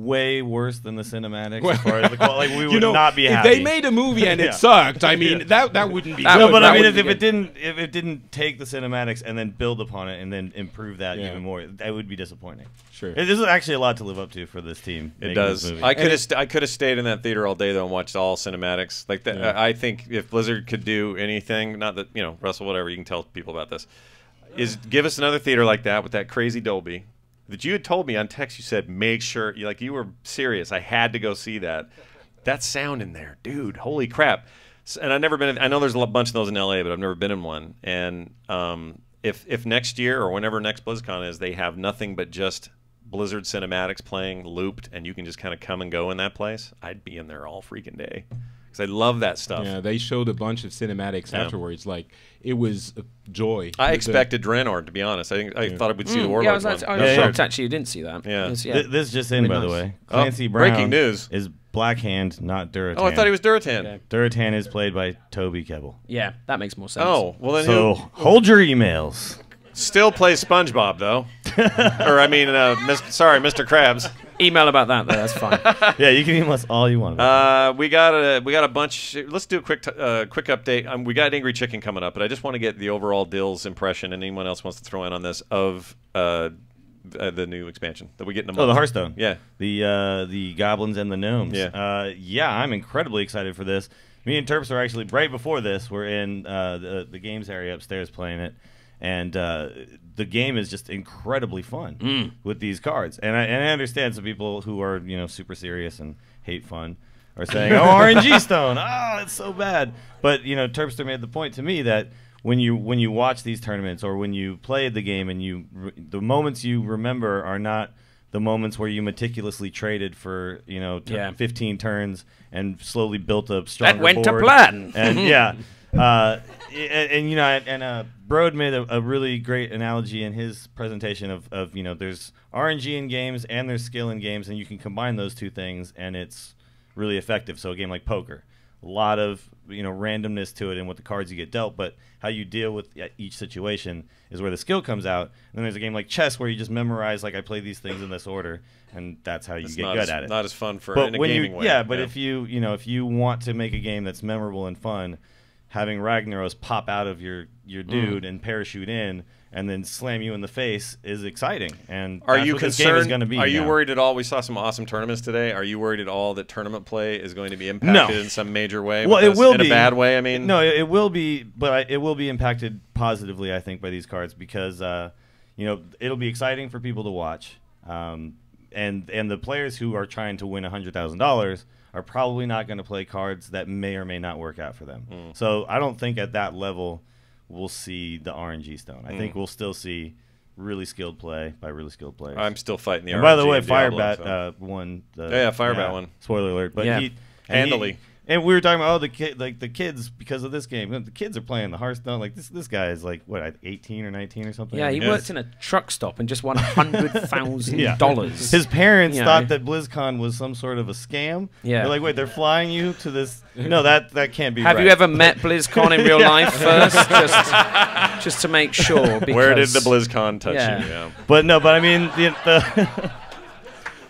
way worse than the cinematics. As far as the quality. Like we would not be if happy. If they made a movie and it sucked, I mean that wouldn't be. No, but I mean, if it didn't take the cinematics and then build upon it and then improve that even more, that would be disappointing. Sure, this is actually a lot to live up to for this team. It does. I could have stayed in that theater all day though and watched all cinematics. Like that, I think if Blizzard could do anything, not that Russell, whatever you can tell people about this, is give us another theater like that with that crazy Dolby. That you had told me on text, you said make sure you were serious. I had to go see that. That sound in there, dude. Holy crap! And I've never been. I know there's a bunch of those in LA, but I've never been in one. And if next year or whenever next BlizzCon is, they have nothing but just Blizzard cinematics playing looped, and you can just kind of come and go in that place, I'd be in there all freaking day. Because I love that stuff. Yeah, they showed a bunch of cinematics afterwards. Like, it was a joy. I expected Draenor, to be honest. I thought we'd see the Warlord one. I was shocked, actually, you didn't see that. Yeah. This just in, by the way. Clancy Brown breaking news. Is Blackhand, not Durotan. Oh, I thought he was Durotan. Okay. Durotan is played by Toby Kebbell. Yeah, that makes more sense. Oh, well then so hold your emails. Still plays SpongeBob, though. Or, I mean, sorry, Mr. Krabs. Email about that, though. That's fine. Yeah, you can email us all you want. We got a bunch. Let's do a quick update. We got Angry Chicken coming up, but I just want to get the overall Dill's impression, and anyone else wants to throw in on this, of the new expansion that we get in a month. Oh, the Hearthstone. Yeah. The Goblins and the Gnomes. Yeah. Yeah, I'm incredibly excited for this. Me and Terps are actually, right before this, we're in the games area upstairs playing it. And the game is just incredibly fun with these cards. And I understand some people who are super serious and hate fun are saying, "Oh, RNG Stone, it's so bad." But Terpster made the point to me that when you watch these tournaments or when you play the game and the moments you remember are not the moments where you meticulously traded for 15 turns and slowly built a stronger that went board. To plan. And Brode made a really great analogy in his presentation of there's RNG in games and there's skill in games, and you can combine those two things and it's really effective. So a game like poker, a lot of randomness to it and what the cards you get dealt, but how you deal with each situation is where the skill comes out. And then there's a game like chess where you just memorize, like, I play these things in this order, and that's how you get good at it. Not as fun in a gaming way. Yeah, but if you want to make a game that's memorable and fun, having Ragnaros pop out of your dude and parachute in and then slam you in the face is exciting. And are you concerned? This game is going to be. Are you worried at all? We saw some awesome tournaments today. Are you worried at all that tournament play is going to be impacted in some major way? Well, it will be in a bad way. I mean, no, it will be, but it will be impacted positively, I think, by these cards because it'll be exciting for people to watch, and the players who are trying to win $100,000 are probably not going to play cards that may or may not work out for them. So I don't think at that level we'll see the RNG Stone. I think we'll still see really skilled play by really skilled players. I'm still fighting the RNG. By the way, Firebat won. Firebat won. Spoiler alert. But handily. And we were talking about the kids because of this game. The kids are playing the Hearthstone. Like this guy is like what 18 or 19 or something. Yeah, he worked in a truck stop and just won $100,000. His parents thought that BlizzCon was some sort of a scam. Yeah, they're like, wait, they're flying you to this? No, that can't be. Have right. you ever met BlizzCon in real life first, just to make sure? Because, where did the BlizzCon touch you? Yeah. But I mean the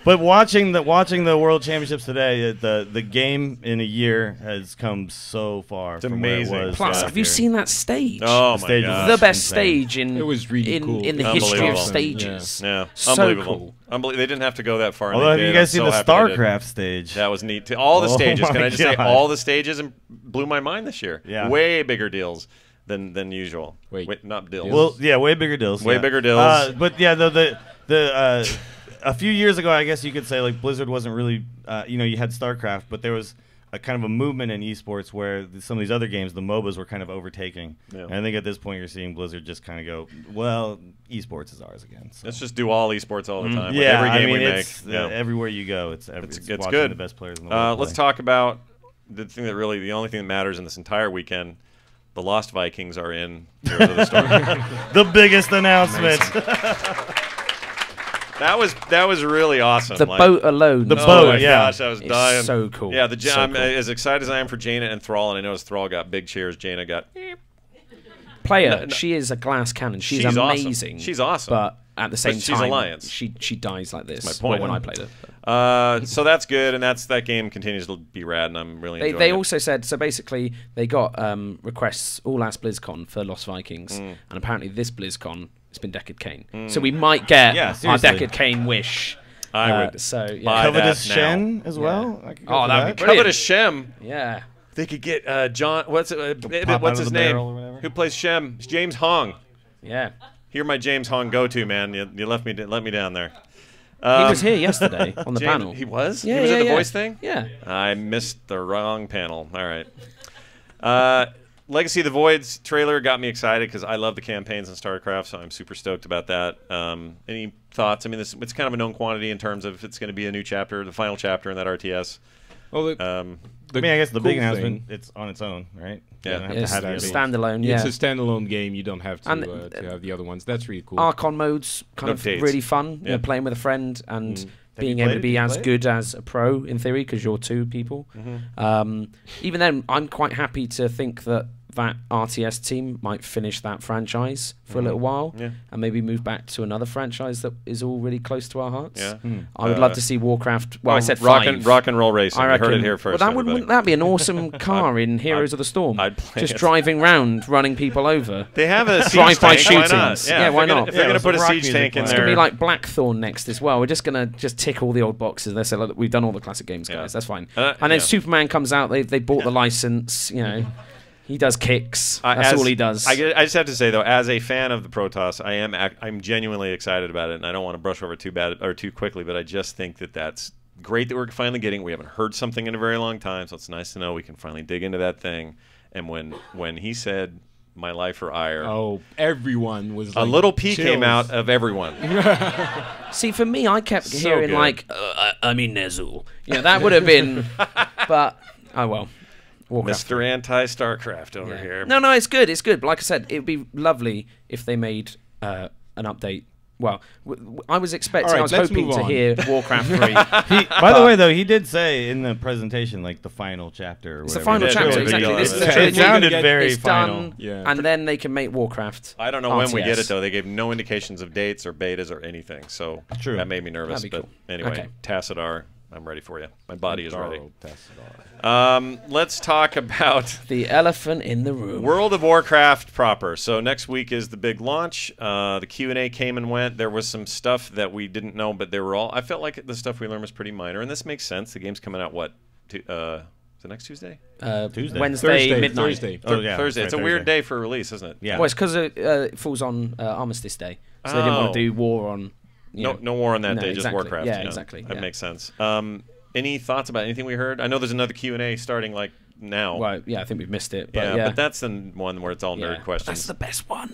But watching the World Championships today, the game in a year has come so far from amazing. Where it was. Plus, have you seen that stage? Oh my god, the best stage in it was really cool. in the history of stages. Yeah, so unbelievable. Cool. They didn't have to go that far. Although, have you guys seen the StarCraft stage? That was neat. All the stages. Can I just say all the stages blew my mind this year? Yeah, way bigger deals than usual. Wait, not deals. Well, yeah, way bigger deals. Way bigger deals. But yeah, the a few years ago, I guess you could say like Blizzard wasn't really, you had StarCraft, but there was a kind of a movement in esports where some of these other games, the MOBAs, were kind of overtaking. Yeah. And I think at this point you're seeing Blizzard just kind of go, well, esports is ours again. So. Let's just do all esports all the time. Yeah, every game we make. Everywhere you go, it's watching good. The best players in the world. Let's talk about the only thing that matters in this entire weekend. The Lost Vikings are in Heroes of the Storm. The biggest announcement. That was really awesome. The boat alone. The boat, gosh, I was dying. So cool. Yeah, I'm as excited as I am for Jaina and Thrall, and I noticed Thrall got big cheers. Jaina got player. She is a glass cannon. She's amazing. Awesome. She's awesome. But at the same she's time, Alliance. she dies like this. That's my point. When I played it. So that's good, and that game continues to be rad, and I'm really enjoying it. They also said, so basically they got requests all last BlizzCon for Lost Vikings, and apparently this BlizzCon it's been Deckard Cain. So we might get our Deckard Cain wish. I would. So Covetous Shen as well. Oh, that'd be brilliant. Covetous Shem. Yeah. They could get John. What's his name? Who plays Shem? It's James Hong. Yeah. You're my James Hong go-to man. You let me down there. He was here yesterday on the panel. He was? Yeah, he was at the voice thing? Yeah. I missed the wrong panel. All right. Legacy of the Voids trailer got me excited because I love the campaigns in StarCraft, so I'm super stoked about that. Any thoughts? I mean, it's kind of a known quantity in terms of it's going to be a new chapter, the final chapter in that RTS. Well, I guess the big announcement, it's on its own, right? Yeah. It's standalone, yeah. It's a standalone game. You don't have to have the other ones. That's really cool. Archon mode's kind of really fun, you know, playing with a friend and being able to be as good as a pro, in theory, because you're two people. Even then, I'm quite happy to think that RTS team might finish that franchise for a little while and maybe move back to another franchise that is all really close to our hearts. I would love to see Warcraft. Well, I said rock and roll racing. I heard it here first. Well, wouldn't that be an awesome car in Heroes of the Storm? I'd play just driving around, running people over. They have a siege tank. shootings. Why not? If they're going to put a siege tank in there. It's going to be like Blackthorn next as well. We're just going to tick all the old boxes. They say, look, we've done all the classic games, guys. That's fine. And then Superman comes out. They bought the license, you know. He does kicks. That's all he does. I just have to say though, as a fan of the Protoss, I'm genuinely excited about it, and I don't want to brush over too quickly, but I just think that's great that we're finally getting. We haven't heard something in a very long time, so it's nice to know we can finally dig into that thing. And when he said "My Life or Ire," everyone was like, a little pea came out of everyone. See, for me, I kept hearing like, I mean, Nezul. You know, that would have been, but oh well. Warcraft. Mr. Anti-StarCraft over here. No, it's good. It's good. But like I said, it would be lovely if they made an update. Well, I was expecting, I was hoping to hear Warcraft 3. By the way, though, he did say in the presentation, like, the final chapter. Or it's the final chapter, exactly. This is the trilogy. It sounded very final. And then they can make Warcraft. I don't know when we get it, though. They gave no indications of dates or betas or anything. So that made me nervous. But anyway, Tassadar, I'm ready for you. My body is ready. Let's talk about the elephant in the room. World of Warcraft proper. So next week is the big launch. The Q&A came and went. There was some stuff that we didn't know, but they were all. I felt like the stuff we learned was pretty minor, and this makes sense. The game's coming out what? Is it next Tuesday? Tuesday. Thursday, midnight. Thursday. Thursday. It's a weird day for release, isn't it? Yeah. Well, it's because it falls on Armistice Day, so they didn't want to do war on. No war on that day, just Warcraft. Yeah, exactly. That makes sense. Any thoughts about anything we heard? I know there's another Q&A starting like now. Well, yeah, I think we've missed it. But but that's the one where it's all nerd questions. That's the best one.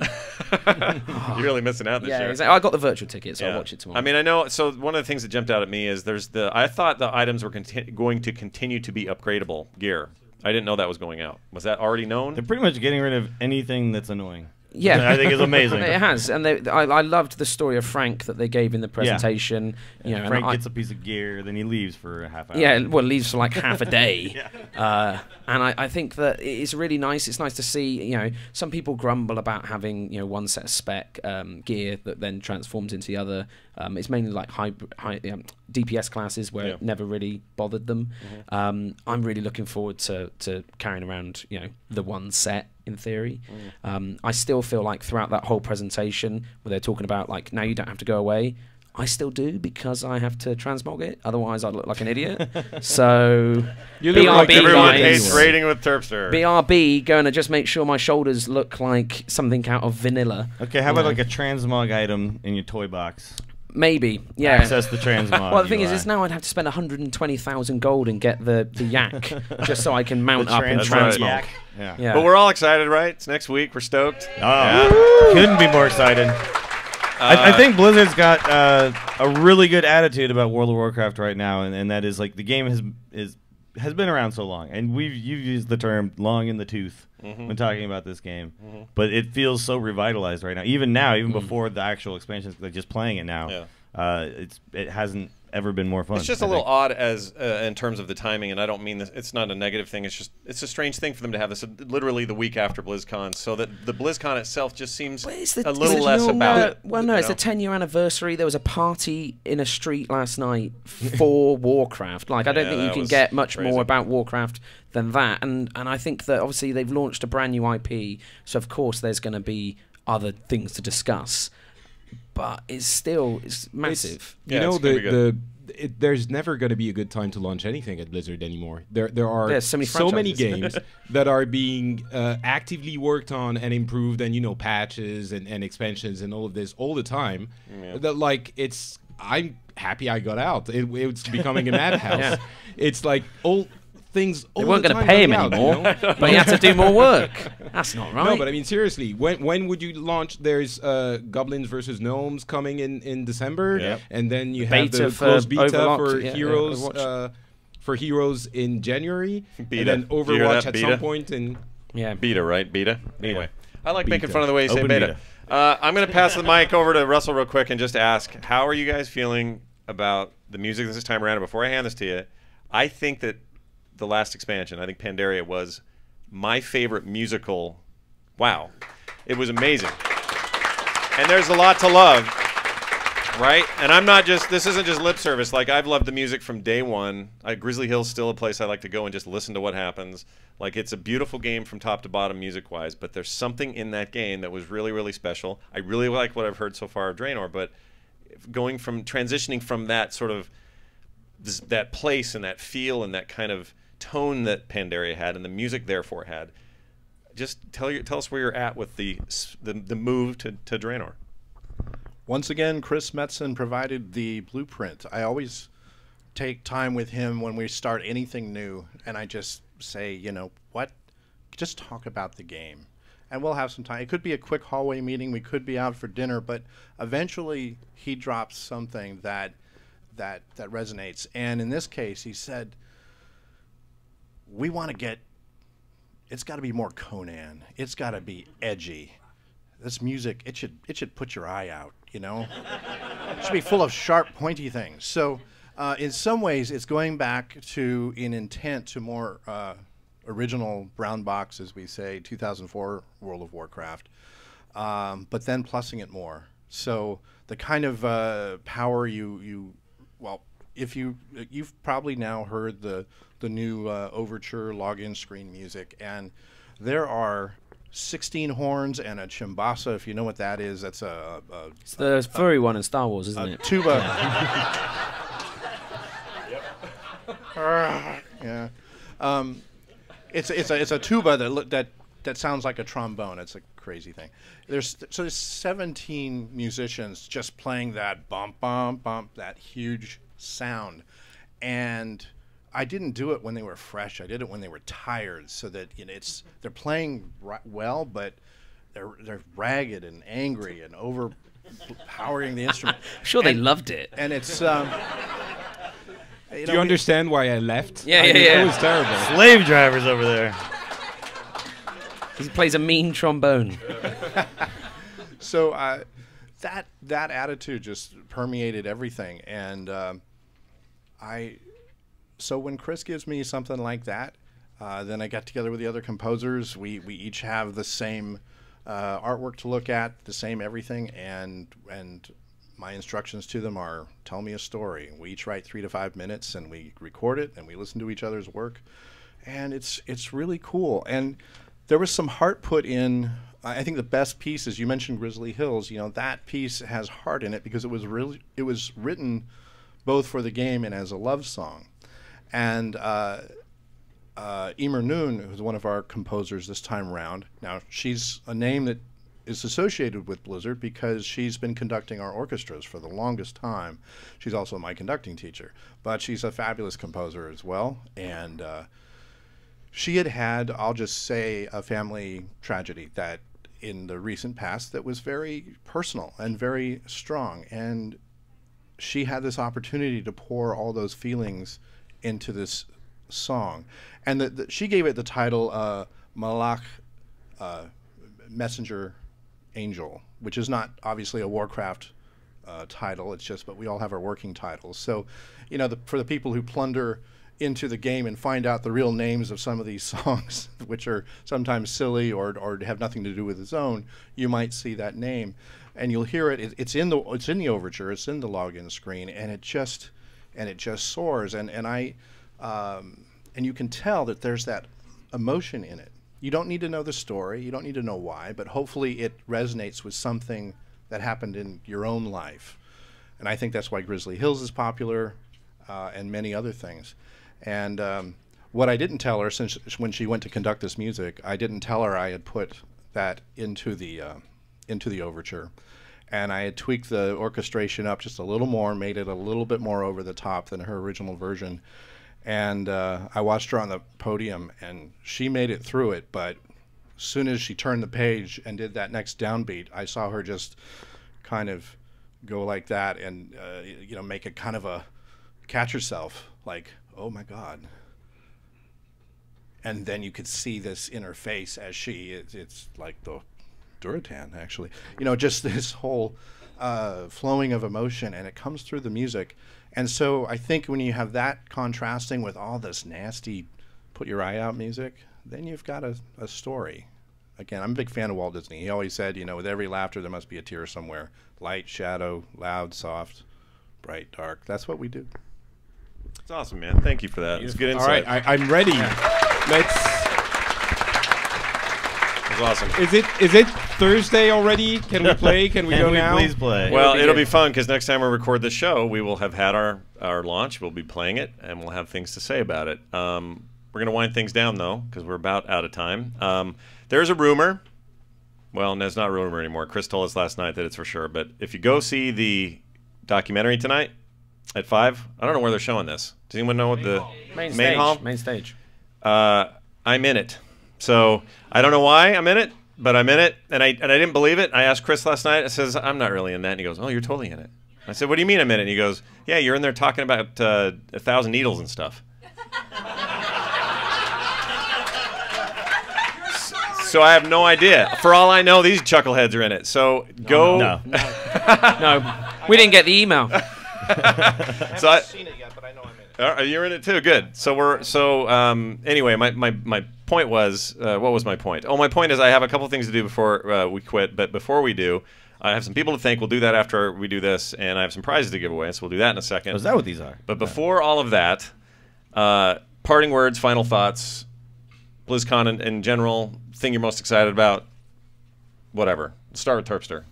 You're really missing out this year. Yeah, exactly. I got the virtual ticket, so I'll watch it tomorrow. I mean, I know. So one of the things that jumped out at me is I thought the items were going to continue to be upgradable gear. I didn't know that was going out. Was that already known? They're pretty much getting rid of anything that's annoying. Yeah, I think it's amazing. It has, and I loved the story of Frank that they gave in the presentation. Yeah. You know, Frank gets a piece of gear, then he leaves for a half hour. Yeah, well, leaves for like half a day. And I think that it's really nice. It's nice to see. You know, some people grumble about having one set of spec gear that then transforms into the other. It's mainly like high DPS classes where it never really bothered them. I'm really looking forward to carrying around the one set. In theory, I still feel like throughout that whole presentation where they're talking about like now you don't have to go away, I still do because I have to transmog it. Otherwise, I'd look like an idiot. So you look like everyone hates raiding with Terpster. BRB going to just make sure my shoulders look like something out of vanilla. Okay, how about like a transmog item in your toy box? Maybe, yeah. Access the transmog. Well, the thing is now I'd have to spend 120,000 gold and get the yak just so I can mount up and transmog. Yeah. But we're all excited, right? It's next week. We're stoked. Couldn't be more excited. I think Blizzard's got a really good attitude about World of Warcraft right now, and that is like the game has been around so long, and you've used the term "long in the tooth" when talking about this game, but it feels so revitalized right now. Even before the actual expansions, like just playing it now, it hasn't ever been more fun. It's just a little odd as in terms of the timing, and I don't mean this. It's not a negative thing. It's a strange thing for them to have this literally the week after BlizzCon, so that the BlizzCon itself just seems a little less about it. Well, no, it's the 10-year anniversary. There was a party in a street last night for Warcraft. Like, I don't think you can get much more about Warcraft than that. And I think that obviously they've launched a brand new IP, so of course there's going to be other things to discuss. But it's massive. There's never going to be a good time to launch anything at Blizzard anymore. There are so many games that are being actively worked on and improved, and patches and expansions and all of this all the time. Yeah. That I'm happy I got out. It's becoming a madhouse. Yeah. It's like all things. They weren't going to pay him anymore, but he had to do more work. That's not right. No, but I mean seriously, when would you launch? There's Goblins versus Gnomes coming in December, and then you have the closed beta for Heroes for Heroes in January, and then Overwatch at some point in beta, right? Beta. Anyway, I like making fun of the way you say beta. I'm going to pass the mic over to Russell real quick and just ask, how are you guys feeling about the music this time around? Before I hand this to you, I think that the last expansion, I think Pandaria, was my favorite musical. Wow. It was amazing. And there's a lot to love, right? And I'm not just, this isn't just lip service. Like, I've loved the music from day one. Grizzly Hills still a place I like to go and just listen to what happens. Like, it's a beautiful game from top to bottom music-wise, but there's something in that game that was really, really special. I really like what I've heard so far of Draenor, but transitioning from that sort of, that place and that feel and that kind of tone that Pandaria had and the music therefore had. Just tell us where you're at with the move to Draenor. Once again, Chris Metzen provided the blueprint. I always take time with him when we start anything new, and I just say, what? Just talk about the game. And we'll have some time. It could be a quick hallway meeting. We could be out for dinner, but eventually he drops something that resonates. And in this case, he said, we want to get, it's got to be more Conan. It's got to be edgy. This music, it should put your eye out, It should be full of sharp, pointy things. So in some ways, it's going back to, in intent, to more original brown box, as we say, 2004 World of Warcraft, but then plussing it more. So the kind of power you've probably now heard the new Overture login screen music, and there are 16 horns and a chimbasa. If you know what that is, that's it's the furry one in Star Wars, isn't it? Tuba. Yeah. It's a tuba that sounds like a trombone. It's a crazy thing. There's 17 musicians just playing that bump bump bump, that huge sound, and I didn't do it when they were fresh. I did it when they were tired, so that they're playing well, but they're ragged and angry and overpowering the instrument. I'm sure they loved it. And it's. Do you understand why I left? Yeah. It was terrible. Slave drivers over there. He plays a mean trombone. So that attitude just permeated everything, and So when Chris gives me something like that, then I got together with the other composers. We each have the same artwork to look at, the same everything, and my instructions to them are, tell me a story. We each write 3 to 5 minutes, and we record it, and we listen to each other's work, and it's really cool. And there was some heart put in. I think the best piece is, you mentioned Grizzly Hills. That piece has heart in it because it was written both for the game and as a love song. And Emer Noon, who's one of our composers this time around, now she's a name that is associated with Blizzard because she's been conducting our orchestras for the longest time. She's also my conducting teacher, but she's a fabulous composer as well. And she had, I'll just say, a family tragedy that in the recent past that was very personal and very strong. And she had this opportunity to pour all those feelings into this song. And she gave it the title Malach, Messenger Angel, which is not obviously a Warcraft title. It's just, but we all have our working titles. So, you know, for the people who plunder into the game and find out the real names of some of these songs, which are sometimes silly or have nothing to do with its own, you might see that name, and you'll hear it. It's in the overture. It's in the login screen, and it just soars. And you can tell that there's that emotion in it. You don't need to know the story. You don't need to know why, but hopefully it resonates with something that happened in your own life. And I think that's why Grizzly Hills is popular, and many other things. And what I didn't tell her, since when she went to conduct this music, I didn't tell her I had put that into the overture. And I had tweaked the orchestration up just a little more, made it a little bit more over the top than her original version. And I watched her on the podium, and she made it through it. But as soon as she turned the page and did that next downbeat, I saw her just kind of go like that and, you know, make it kind of a catch herself, like, oh my God. And then you could see this in her face as it's like the Duratan, actually. You know, just this whole flowing of emotion, and it comes through the music. And so I think when you have that contrasting with all this nasty put your eye out music, then you've got a story. Again, I'm a big fan of Walt Disney. He always said, you know, with every laughter there must be a tear somewhere. Light, shadow, loud, soft, bright, dark. That's what we do. It's awesome, man. Thank you for that. It's good insight. All right, I'm ready. Let's. It was awesome. Is it Thursday already? Can we play? Can we go now? Please play. Well, it'll be fun because next time we record the show, we will have had our launch. We'll be playing it, and we'll have things to say about it. We're going to wind things down, though, because we're about out of time. There's a rumor. Well, it's not a rumor anymore. Chris told us last night that it's for sure. But if you go see the documentary tonight at 5, I don't know where they're showing this. Does anyone know what the main hall? Main stage. I'm in it. So I don't know why I'm in it, but I'm in it, and I didn't believe it. I asked Chris last night. I says, I'm not really in that. And he goes, oh, you're totally in it. I said, what do you mean I'm in it? And he goes, yeah, you're in there talking about 1,000 needles and stuff. So I have no idea. For all I know, these chuckleheads are in it. So go. No. No, we didn't get the email. So I haven't seen it yet, but I know I'm in it. You're in it too. Good. Anyway, my point was, what was my point? Oh, my point is I have a couple things to do before we quit. But before we do, I have some people to thank. We'll do that after we do this, and I have some prizes to give away. So we'll do that in a second. Oh, is that what these are? But before all of that, parting words, final thoughts, BlizzCon in general, thing you're most excited about, whatever. Let's start with Terpster.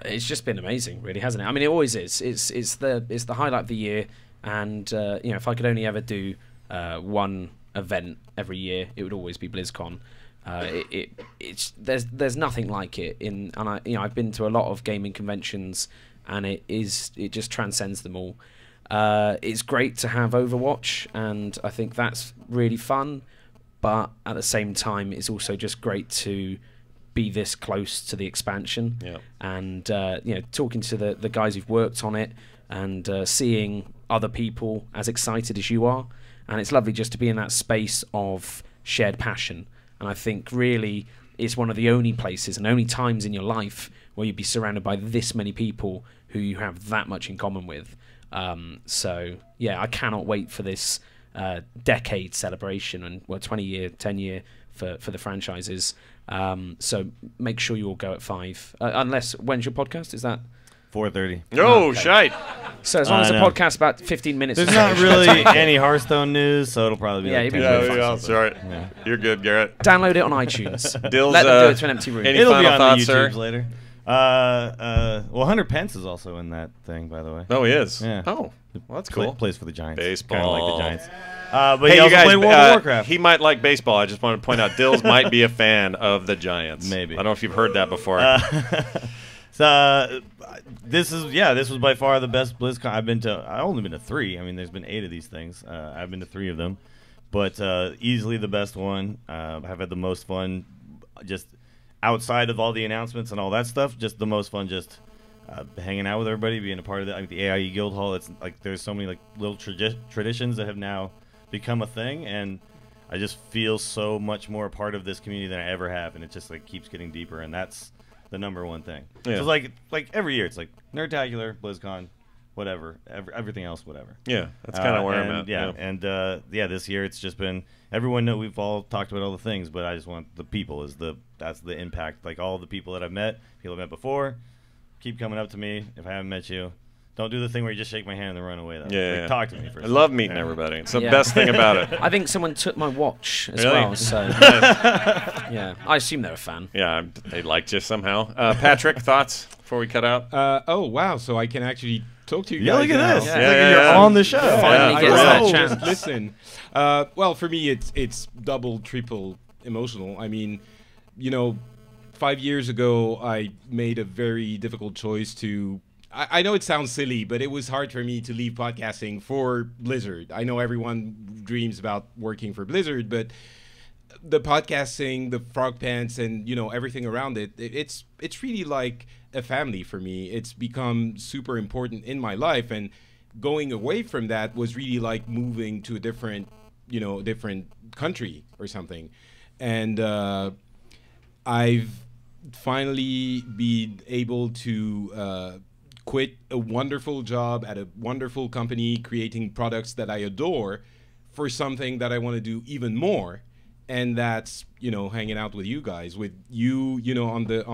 It's just been amazing, really, hasn't it? I mean, it always is. It's the highlight of the year, and you know, if I could only ever do one event every year, it would always be BlizzCon. There's nothing like it I've been to a lot of gaming conventions, and it just transcends them all. It's great to have Overwatch, and I think that's really fun, but at the same time, it's also just great to be this close to the expansion. Yeah. And you know, talking to the guys who've worked on it, and seeing other people as excited as you are, and it's lovely just to be in that space of shared passion. And I think really it's one of the only places and only times in your life where you'd be surrounded by this many people who you have that much in common with. So yeah, I cannot wait for this decade celebration, and 20-year, 10-year for the franchises. So make sure you all go at 5. Unless, when's your podcast? Is that 4:30? Oh, okay. Shite. So as long as the podcast about 15 minutes. There's not really any Hearthstone news, so it'll probably be like 10 minutes. Yeah, that's right. Yeah. You're good, Garrett. Download it on iTunes. Dills, let them do it to an empty room. Any It'll final be on thoughts, the YouTubes sir? later. Well, Hunter Pence is also in that thing, by the way. Oh, he is? Yeah. Oh, well, that's cool. Plays for the Giants. Baseball. Kind of like the Giants. But hey, he also you guys, played World of Warcraft. He might like baseball. I just want to point out Dills might be a fan of the Giants. Maybe. I don't know if you've heard that before. So this was by far the best BlizzCon I've been to. I've only been to 3. I mean, there's been 8 of these things. I've been to 3 of them, but easily the best one. I've had the most fun, just outside of all the announcements and all that stuff. Just the most fun, just hanging out with everybody, being a part of the AIE Guild Hall. It's like there's so many like little traditions that have now become a thing, and I just feel so much more a part of this community than I ever have, and it just like keeps getting deeper, and that's the #1 thing. Yeah. So like every year, it's like Nerdtacular, BlizzCon, whatever, everything else, whatever. Yeah, that's kind of where I'm at. Yeah, and this year it's just been everyone know we've all talked about all the things, but I just want the people that's the impact. Like all the people that I've met, people I've met before, keep coming up to me. If I haven't met you, don't do the thing where you just shake my hand and then run away. Though. Yeah, talk to me first. I love meeting everybody. It's the best thing about it. I think someone took my watch as Really? well. So yeah, I assume they're a fan. Yeah, they liked you somehow. Patrick, thoughts before we cut out? Oh wow! So I can actually talk to you Yeah, guys look at now. this. Yeah. It's like you're on the show. Finally I gets know. that chance. Just listen. Well, for me, it's double, triple emotional. I mean, 5 years ago, I made a very difficult choice to. I know it sounds silly, but it was hard for me to leave podcasting for Blizzard. I know everyone dreams about working for Blizzard, but the podcasting, the frog pants, and everything around it, it's really like a family for me. It's become super important in my life, and going away from that was really like moving to a different country or something. And I've finally been able to quit a wonderful job at a wonderful company creating products that I adore for something that I want to do even more. And that's, hanging out with you guys, on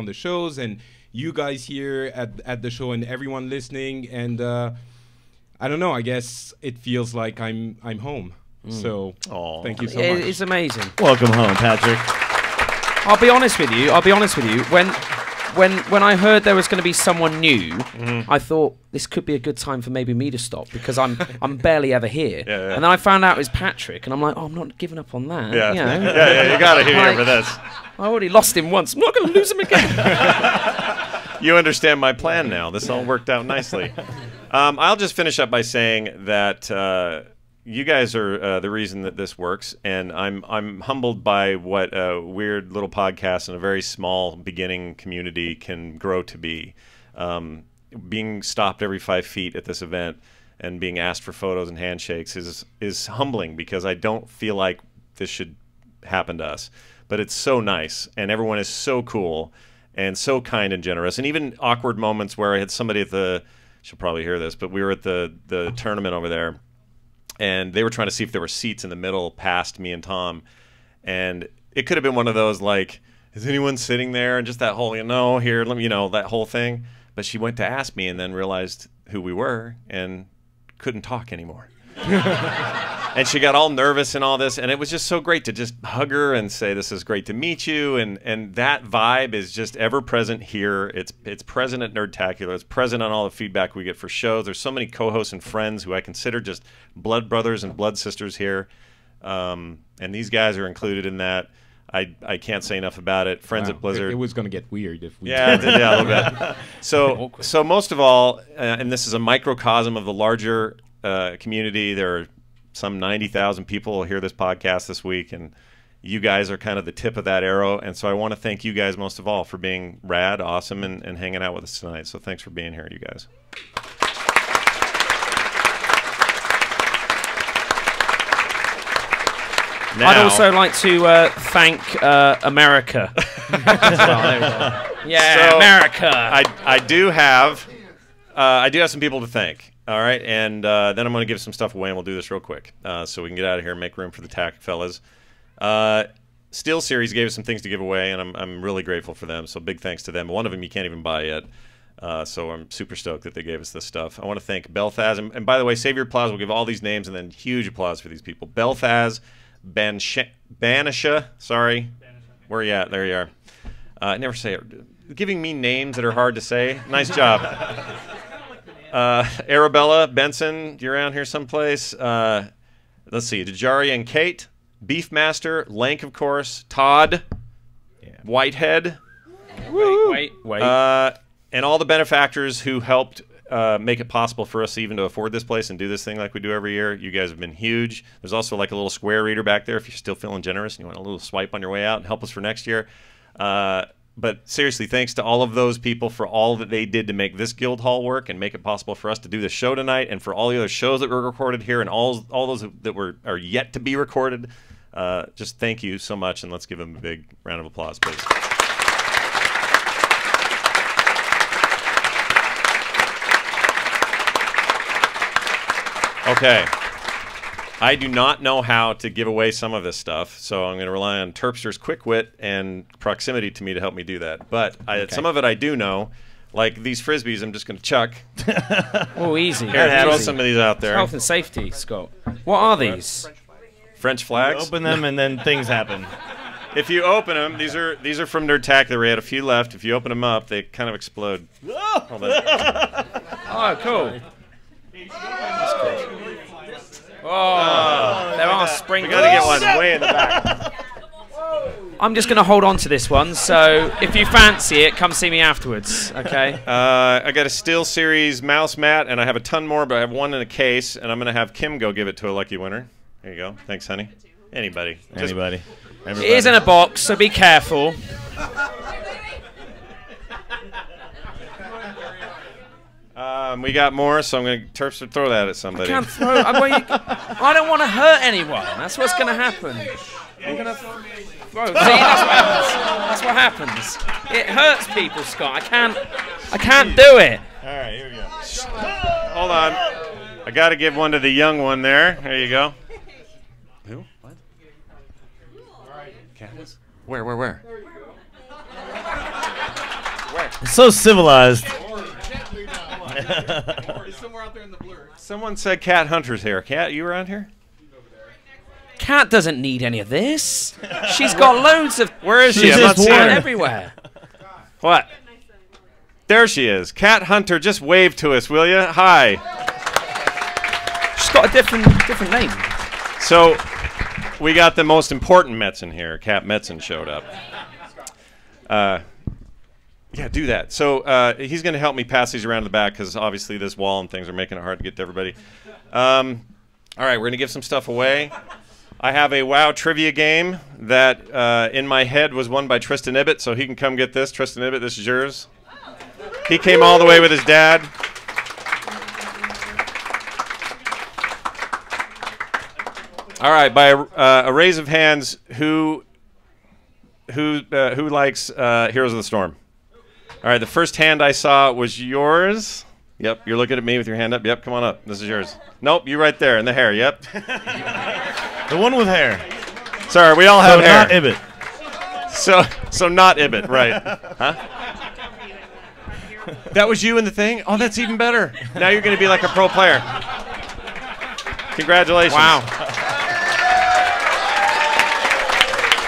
the shows, and you guys here at the show, and everyone listening. And I don't know, I guess it feels like I'm home. So thank you so much. It's amazing. Welcome home, Patrick. I'll be honest with you. When I heard there was going to be someone new, I thought this could be a good time for maybe me to stop, because I'm barely ever here. Yeah. And then I found out it was Patrick, and I'm like, I'm not giving up on that. Yeah, You you got to hear for this. I already lost him once. I'm not going to lose him again. You understand my plan now. This all worked out nicely. I'll just finish up by saying that you guys are the reason that this works, and I'm humbled by what a weird little podcast in a very small beginning community can grow to be. Being stopped every 5 feet at this event and being asked for photos and handshakes is humbling, because I don't feel like this should happen to us. But it's so nice, and everyone is so cool and so kind and generous. And even awkward moments where I had somebody she'll probably hear this, but we were at the tournament over there, and they were trying to see if there were seats in the middle past me and Tom. And it could have been one of those, like, is anyone sitting there? And just that whole, here, let me, that whole thing. But she went to ask me and then realized who we were and couldn't talk anymore. And she got all nervous and all this. And it was just so great to just hug her and say, this is great to meet you. And that vibe is just ever present here. It's present at Nerdtacular. It's present on all the feedback we get for shows. There's so many co-hosts and friends who I consider just blood brothers and blood sisters here. And these guys are included in that. I can't say enough about it. Friends at Blizzard. It was going to get weird if we... Yeah, a little bit. So most of all, and this is a microcosm of the larger community, there are some 90,000 people who hear this podcast this week, and you guys are kind of the tip of that arrow. And so I want to thank you guys most of all for being rad, awesome, and hanging out with us tonight. So thanks for being here, you guys. Now, I'd also like to thank America. Yeah, so America. I do have some people to thank. All right, and then I'm going to give some stuff away, and we'll do this real quick so we can get out of here and make room for the TAC fellas. Steel Series gave us some things to give away, and I'm really grateful for them. So big thanks to them. One of them you can't even buy yet. So I'm super stoked that they gave us this stuff. I want to thank Belthaz, and by the way, save your applause. We'll give all these names, and then huge applause for these people. Belthaz, Banisha, sorry. Where are you at? There you are. I never say it. Giving me names that are hard to say. Nice job. Arabella, Benson, you're around here someplace. Let's see. Dejari and Kate. Beefmaster, Lank, of course. Todd. Yeah. Whitehead. Wait. And all the benefactors who helped make it possible for us even to afford this place and do this thing like we do every year. You guys have been huge. There's also like a little square reader back there if you're still feeling generous and you want a little swipe on your way out and help us for next year. But seriously, thanks to all of those people for all that they did to make this guild hall work and make it possible for us to do this show tonight, and for all the other shows that were recorded here and all those that are yet to be recorded. Just thank you so much, and let's give them a big round of applause, please. Okay. I do not know how to give away some of this stuff, so I'm going to rely on Terpster's quick wit and proximity to me to help me do that. But some of it I do know. Like these Frisbees, I'm just going to chuck. Oh, easy. Here, throw some of these out there. Health and safety, Scott. What are these? French flags. You open them and then things happen. If you open them, these are from Nerdtacular. We had a few left. If you open them up, they kind of explode. Oh, cool. Oh, there are sprinkles. We got to get one way in the back. I'm just going to hold on to this one, so if you fancy it, come see me afterwards, okay? I got a SteelSeries mouse mat, and I have a ton more, but I have one in a case, and I'm going to have Kim go give it to a lucky winner. There you go. Thanks, honey. Anybody. Anybody. It is in a box, so be careful. We got more, so I'm going to Terps throw that at somebody. I can't throw. I don't want to hurt anyone. That's what's going to happen. I'm going to throw. See, that's what happens. It hurts people, Scott. I can't do it. All right, here we go. Hold on. I got to give one to the young one there. There you go. Who? What? Candace? Where? It's so civilized. Somewhere out there in the blur. Someone said Cat Hunter's here. Cat, you around here? Cat doesn't need any of this. She's got loads of. Where is she? I'm not seeing her. Everywhere. What? There she is. Cat Hunter, just wave to us, will you? Hi. She's got a different name. So, we got the most important Metzen here. Cat Metzen showed up. Yeah, do that. So he's going to help me pass these around the back because obviously this wall and things are making it hard to get to everybody. All right, we're going to give some stuff away. I have a WoW trivia game that in my head was won by Tristan Ibbett, so he can come get this. Tristan Ibbett, this is yours. He came all the way with his dad. All right, by a raise of hands, who likes Heroes of the Storm? All right, the first hand I saw was yours. Yep, you're looking at me with your hand up. Yep, come on up. This is yours. Nope, you right there in the hair. Yep. The one with hair. Sorry, we all have so hair. Not Ibbett. So not Ibbett, right? Huh? That was you in the thing? Oh, that's even better. Now you're going to be like a pro player. Congratulations. Wow.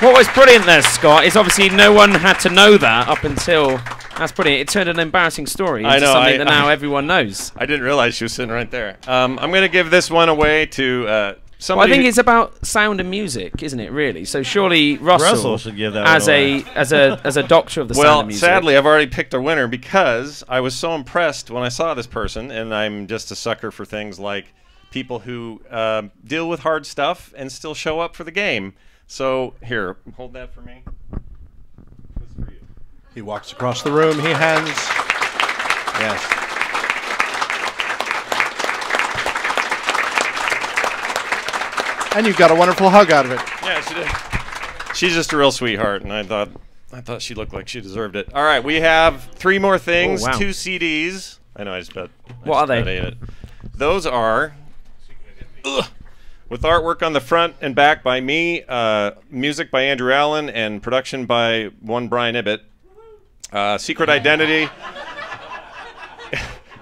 What was brilliant there, Scott, is obviously no one had to know that up until... That's brilliant. It turned an embarrassing story into something that now everyone knows. I didn't realize she was sitting right there. I'm going to give this one away to somebody. Well, I think it's about sound and music, isn't it? Really. So surely Russell should give that as one a away. as a doctor of the sound and music. Well, sadly, I've already picked a winner because I was so impressed when I saw this person, and I'm just a sucker for things like people who deal with hard stuff and still show up for the game. So here, hold that for me. He walks across the room. He hands. Yes. And you got a wonderful hug out of it. Yeah, she did. She's just a real sweetheart, and I thought she looked like she deserved it. All right, we have 3 more things. 2 CDs. I know. I just bet. What are they? It. Those are. With artwork on the front and back by me, music by Andrew Allen, and production by one Brian Ibbett. Secret Identity.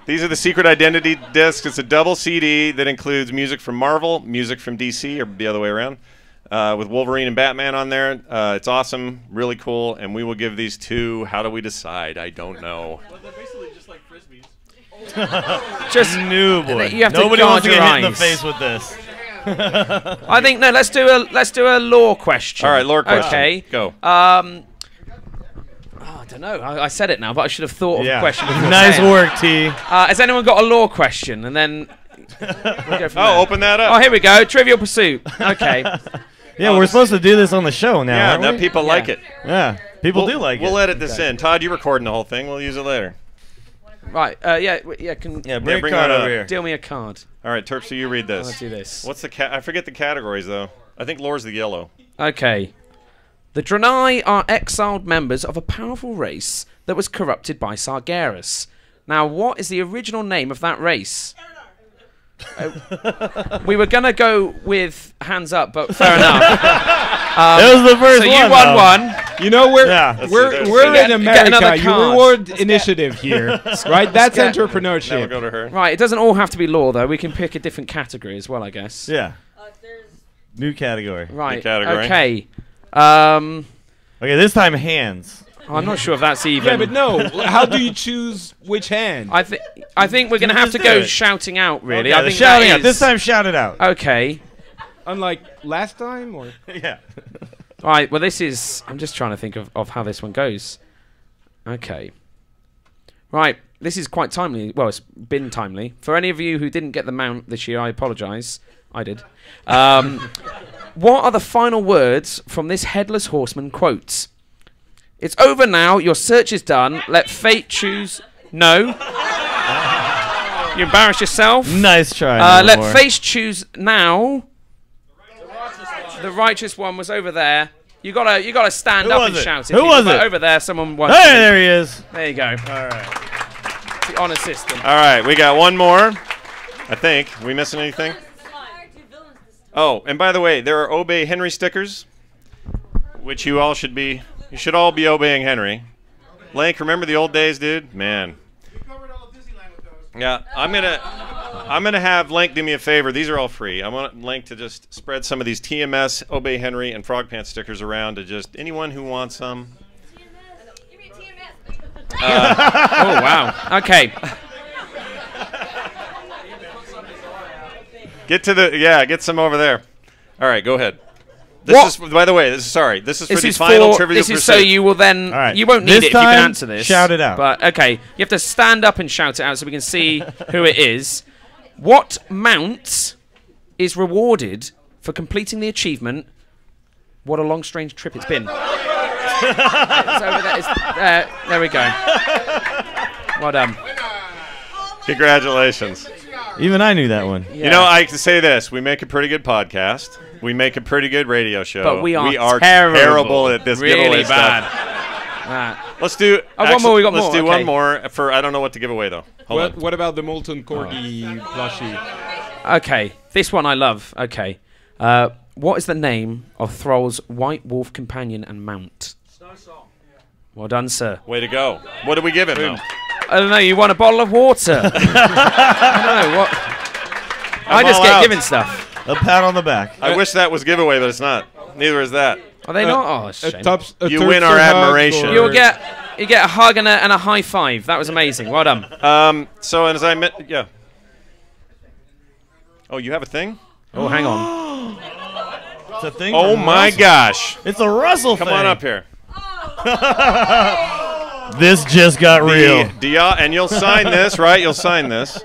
These are the Secret Identity discs. It's a double CD that includes music from Marvel, music from DC, or the other way around, with Wolverine and Batman on there. It's awesome, really cool, and we will give these to, how do we decide? I don't know. Well, they're basically just like Frisbees. Just new boy. You have Nobody to wants to get hit in the eyes. face with this. I think no. Let's do a lore question. All right, lore question. Okay, go. I don't know. I said it now, but I should have thought of a question. Nice work, T. Has anyone got a lore question? And then we'll go from there. Open that up. Oh, here we go. Trivial Pursuit. Okay. Yeah, we're supposed to do this on the show now. Yeah, aren't now we? people like it. Yeah, people do like it. We'll edit this in. Todd, you're recording the whole thing. We'll use it later. Right. Yeah. Bring a card over here. Deal me a card. All right, Terp, so you read this. Let's do this. What's the I forget the categories though. I think lore's the yellow. Okay. The Draenei are exiled members of a powerful race that was corrupted by Sargeras. Now, what is the original name of that race? We were gonna go with hands up, but fair enough. It was the first so one. So you won one. You know, we're in America. You reward initiative here, right? That's entrepreneurship. Now we'll go to her. Right. It doesn't all have to be law, though. We can pick a different category as well, I guess. Yeah. New category. Right. New category. Okay. Okay, this time hands. I'm not sure if that's even. Yeah, but no. How do you choose which hand? I think we're gonna have to go shouting out. Really. Okay, I think shouting out. This time, shout it out. Okay. Unlike last time, or Yeah. All right. Well, this is. I'm just trying to think of how this one goes. Okay. Right. This is quite timely. Well, it's been timely. For any of you who didn't get the mount this year, I apologise. I did. What are the final words from this Headless Horseman quote? It's over now. Your search is done. Let fate choose. No. You embarrass yourself. Nice try. Let fate choose now. The righteous one was over there. You gotta stand up and shout it. Who was it? Over there. Someone won. Hey, there he is. There you go. All right. The honor system. All right, we got one more. I think. We missing anything? Oh, and by the way, there are Obey Henry stickers, which you all should be. You should all be obeying Henry. Link, remember the old days, dude? Man. We covered all of Disneyland with those. Yeah, I'm gonna have Link do me a favor. These are all free. I want Link to just spread some of these TMS, Obey Henry, and Frog Pants stickers around to just anyone who wants some. Give me a TMS. Oh wow. Okay. Get some over there. All right, go ahead. This is, by the way, this is for the final Trivial This Pursuit. is so you will then. Right. You won't need it if you can answer this. Shout it out. But okay, you have to stand up and shout it out so we can see who it is. What mount is rewarded for completing the achievement? What a long, strange trip it's been. It's over there. There we go. Well done. Congratulations. Even I knew that one. Yeah. You know, I can say this. We make a pretty good podcast. We make a pretty good radio show. But we are terrible at this really giveaway bad. stuff. Let's do one more. We got let's more. do Okay. one more for I don't know what to give away though. Hold on. what about the Molten Corgi plushie? Okay, this one I love. Okay. What is the name of Thrall's White Wolf companion and mount? Well done, sir. Way to go. What did we give him though? I don't know. You won a bottle of water. I don't know what. I just get given stuff. A pat on the back. I wish that was giveaway, but it's not. Neither is that. Are they not? Oh, it's a shame. You win our admiration. You get a hug and a high five. That was amazing. Well done. So as I meant, yeah. Oh, you have a thing? Oh, hang on. It's a thing. Oh from my Russell. gosh! It's a Russell Come thing. on up here. This just got real. And you'll sign this, right? You'll sign this.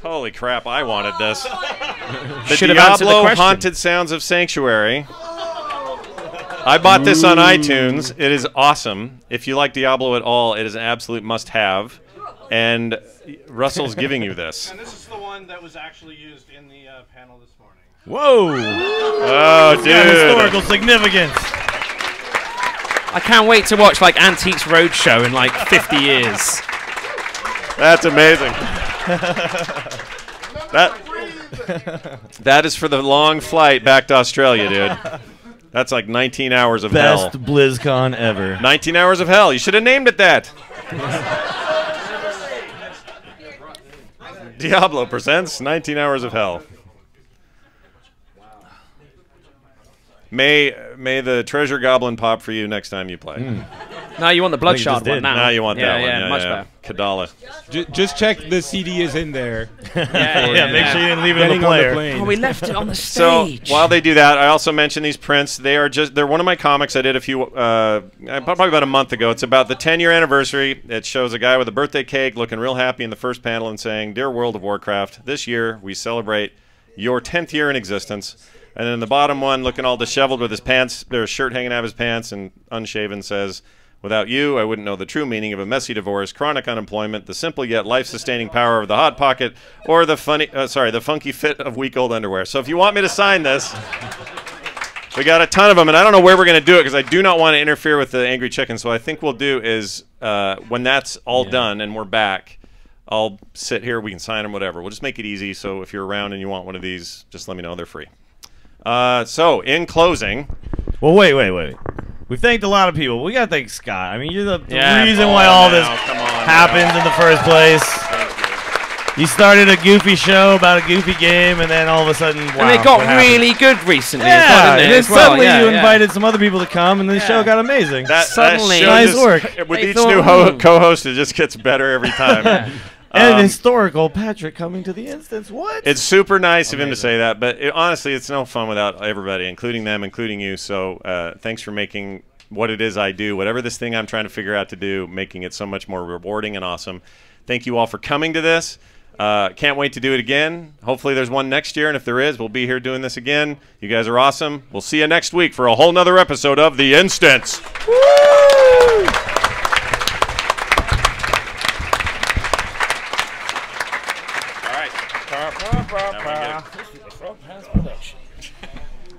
Holy crap! I wanted this. The Should have answered the Diablo question. Haunted Sounds of Sanctuary. I bought this on iTunes. It is awesome. If you like Diablo at all, it is an absolute must-have. And Russell's giving you this. And this is the one that was actually used in the panel this morning. Whoa. Oh, It's got dude. historical significance. I can't wait to watch like Antiques Roadshow in like 50 years. That's amazing. That is for the long flight back to Australia, dude. That's like 19 hours of Best hell. BlizzCon ever. 19 hours of hell. You should have named it that. Diablo presents 19 hours of hell. May the treasure goblin pop for you next time you play. No, you want the I think you Bloodshot just one did. now. Now you want that one. Yeah, much better. Kadala. Just check the CD is in there. Yeah, make sure you didn't leave it on Getting the on the player. plane. Oh, we left it on the So stage. while they do that, I also mentioned these prints. They're one of my comics I did probably about a month ago. It's about the 10-year anniversary. It shows a guy with a birthday cake looking real happy in the first panel and saying, "Dear World of Warcraft, this year we celebrate your 10th year in existence." And then the bottom one, looking all disheveled with his pants, there's a shirt hanging out of his pants and unshaven, says, "Without you, I wouldn't know the true meaning of a messy divorce, chronic unemployment, the simple yet life-sustaining power of the Hot Pocket, or the funky fit of week-old underwear." So if you want me to sign this, we got a ton of them, and I don't know where we're going to do it because I do not want to interfere with the Angry Chicken. So what I think we'll do is when that's all done and we're back, I'll sit here. We can sign them, whatever. We'll just make it easy. So if you're around and you want one of these, just let me know. They're free. So in closing. Well, wait. We've thanked a lot of people. We got to thank Scott. I mean, you're the reason why all this happens in the first place. You started a goofy show about a goofy game, and then all of a sudden, wow, and it got really good recently. Yeah, and then suddenly you invited some other people to come, and the show got amazing. Suddenly, nice work. With each new co-host, it just gets better every time. And historical Patrick coming to the instance. What? It's super nice of him to say that, but honestly, it's no fun without everybody, including them, including you. So thanks for making what it is I do, whatever this thing I'm trying to figure out to do, making it so much more rewarding and awesome. Thank you all for coming to this. Can't wait to do it again. Hopefully there's one next year, and if there is, we'll be here doing this again. You guys are awesome. We'll see you next week for a whole nother episode of The Instance. Woo! This was a production.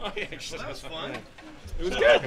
Oh, yeah, that was fun. It was good.